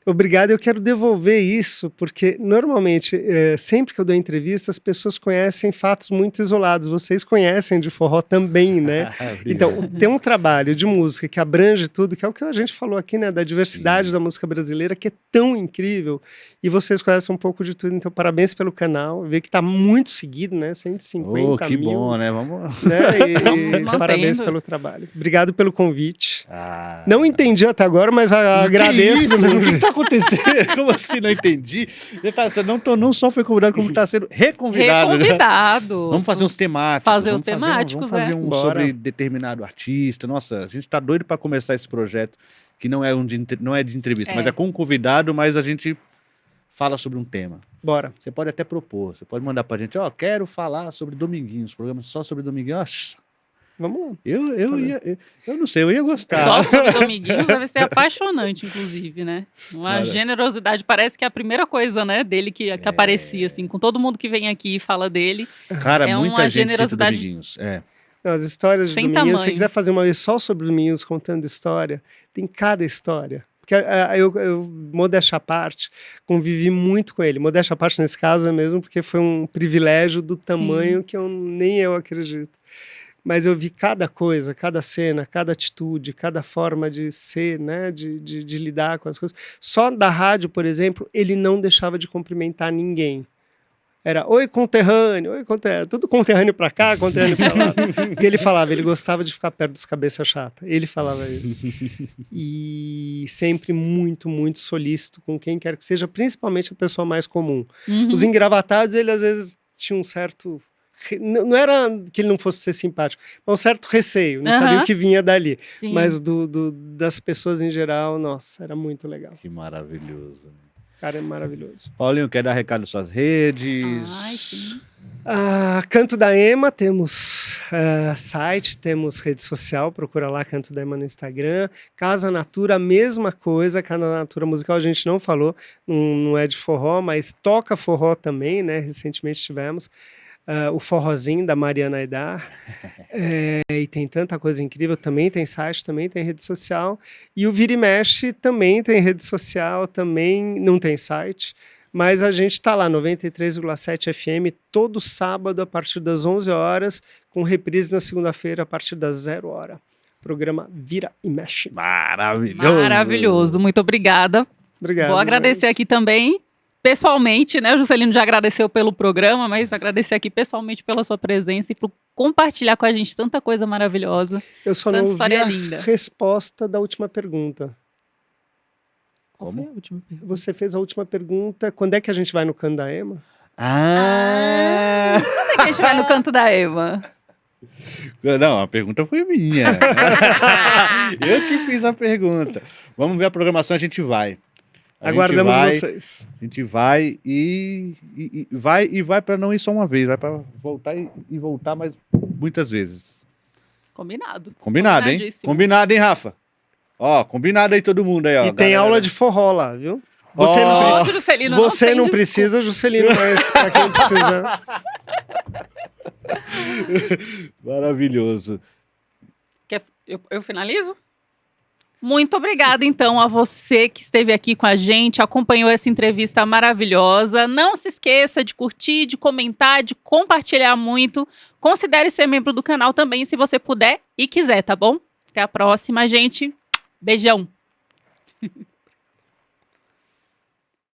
Obrigado, eu quero devolver isso, porque normalmente, sempre que eu dou entrevista, as pessoas conhecem fatos muito isolados. Vocês conhecem de forró também, né? Então, tem um trabalho de música que abrange tudo, que é o que a gente falou aqui, né? Da diversidade da música brasileira, que é tão incrível. E vocês conhecem um pouco de tudo, então parabéns pelo canal. Vê que está muito seguido, né? 150 que mil. bom, né? Vamos... Né? Vamos Parabéns mantendo. pelo trabalho. Obrigado pelo convite. Não entendi até agora, mas agradeço. Isso? O que tá acontecendo? Como assim? Não entendi. Não só foi convidado, como está sendo reconvidado. Né? Reconvidado. Vamos fazer uns temáticos. Fazer os vamos temáticos, fazer um Bora. sobre determinado artista. Nossa, a gente tá doido para começar esse projeto, que não é de entrevista, mas é com um convidado, mas a gente fala sobre um tema. Bora. Você pode até propor, você pode mandar pra gente, quero falar sobre Dominguinhos, programa só sobre Dominguinhos. Nossa, Vamos lá. eu não sei, eu ia gostar. Só sobre Dominguinhos deve ser apaixonante, inclusive, né? Uma Cara. generosidade, parece que é a primeira coisa, né, dele que aparecia, assim, com todo mundo que vem aqui e fala dele. Cara, É muita uma gente cita generosidade- Dominguinhos. É. Não, as histórias de Sem Dominguinhos, se tamanho. você quiser fazer uma vez só sobre Dominguinhos contando história, tem cada história. Porque eu, modéstia à parte, convivi muito com ele. Modéstia à parte nesse caso é mesmo porque foi um privilégio do tamanho que nem eu acredito. Mas eu vi cada coisa, cada cena, cada atitude, cada forma de ser, né, de lidar com as coisas. Só da rádio, por exemplo, ele não deixava de cumprimentar ninguém. Era, oi conterrâneo, tudo conterrâneo pra cá, conterrâneo pra lá. Porque ele falava, ele gostava de ficar perto dos cabeça chata. Ele falava isso. E sempre muito, muito solícito com quem quer que seja, principalmente a pessoa mais comum. Uhum. Os engravatados, ele às vezes tinha um certo... Não era que ele não fosse ser simpático, mas um certo receio, não sabia o que vinha dali. Sim. Mas das pessoas em geral, nossa, era muito legal. Que maravilhoso. O cara é maravilhoso. Paulinho, quer dar recado nas suas redes? Ai, sim. Canto da Ema, temos site, temos rede social, procura lá Canto da Ema no Instagram. Casa Natura, a mesma coisa, Casa Natura Musical a gente não falou, não é de forró, mas toca forró também, né? Recentemente tivemos. O forrozinho da Mariana Aidar, e tem tanta coisa incrível, também tem site, também tem rede social, e o Vira e Mexe também tem rede social, também não tem site, mas a gente está lá, 93,7 FM, todo sábado a partir das 11 horas, com reprise na segunda-feira a partir das 0 hora. Programa Vira e Mexe. Maravilhoso. Maravilhoso, muito obrigada. Obrigado. Vou agradecer aqui também, pessoalmente, né? O Juscelino já agradeceu pelo programa, mas agradecer aqui pessoalmente pela sua presença e por compartilhar com a gente tanta coisa maravilhosa. Eu só tanta não ouvi história a linda. resposta da última pergunta. Qual foi a última pergunta? Você fez a última pergunta, quando é que a gente vai no Canto da Ema? Quando é que a gente vai no Canto da Ema? Não, a pergunta foi minha. Eu que fiz a pergunta. Vamos ver a programação, a gente vai. Aguardamos vocês. A gente vai e vai para não ir só uma vez, vai para voltar e voltar mais muitas vezes. Combinado. Combinado, hein? Combinadíssimo. Combinado, hein, Rafa? Combinado aí todo mundo aí, ó. E tem aula de forró lá, viu? Você Ó. não Ó, precisa, Juscelino, você tem não desculpa. precisa, Juscelino, mas pra quem precisa. Maravilhoso. Eu finalizo? Muito obrigada, então, a você que esteve aqui com a gente, acompanhou essa entrevista maravilhosa. Não se esqueça de curtir, de comentar, de compartilhar muito. Considere ser membro do canal também, se você puder e quiser, tá bom? Até a próxima, gente. Beijão.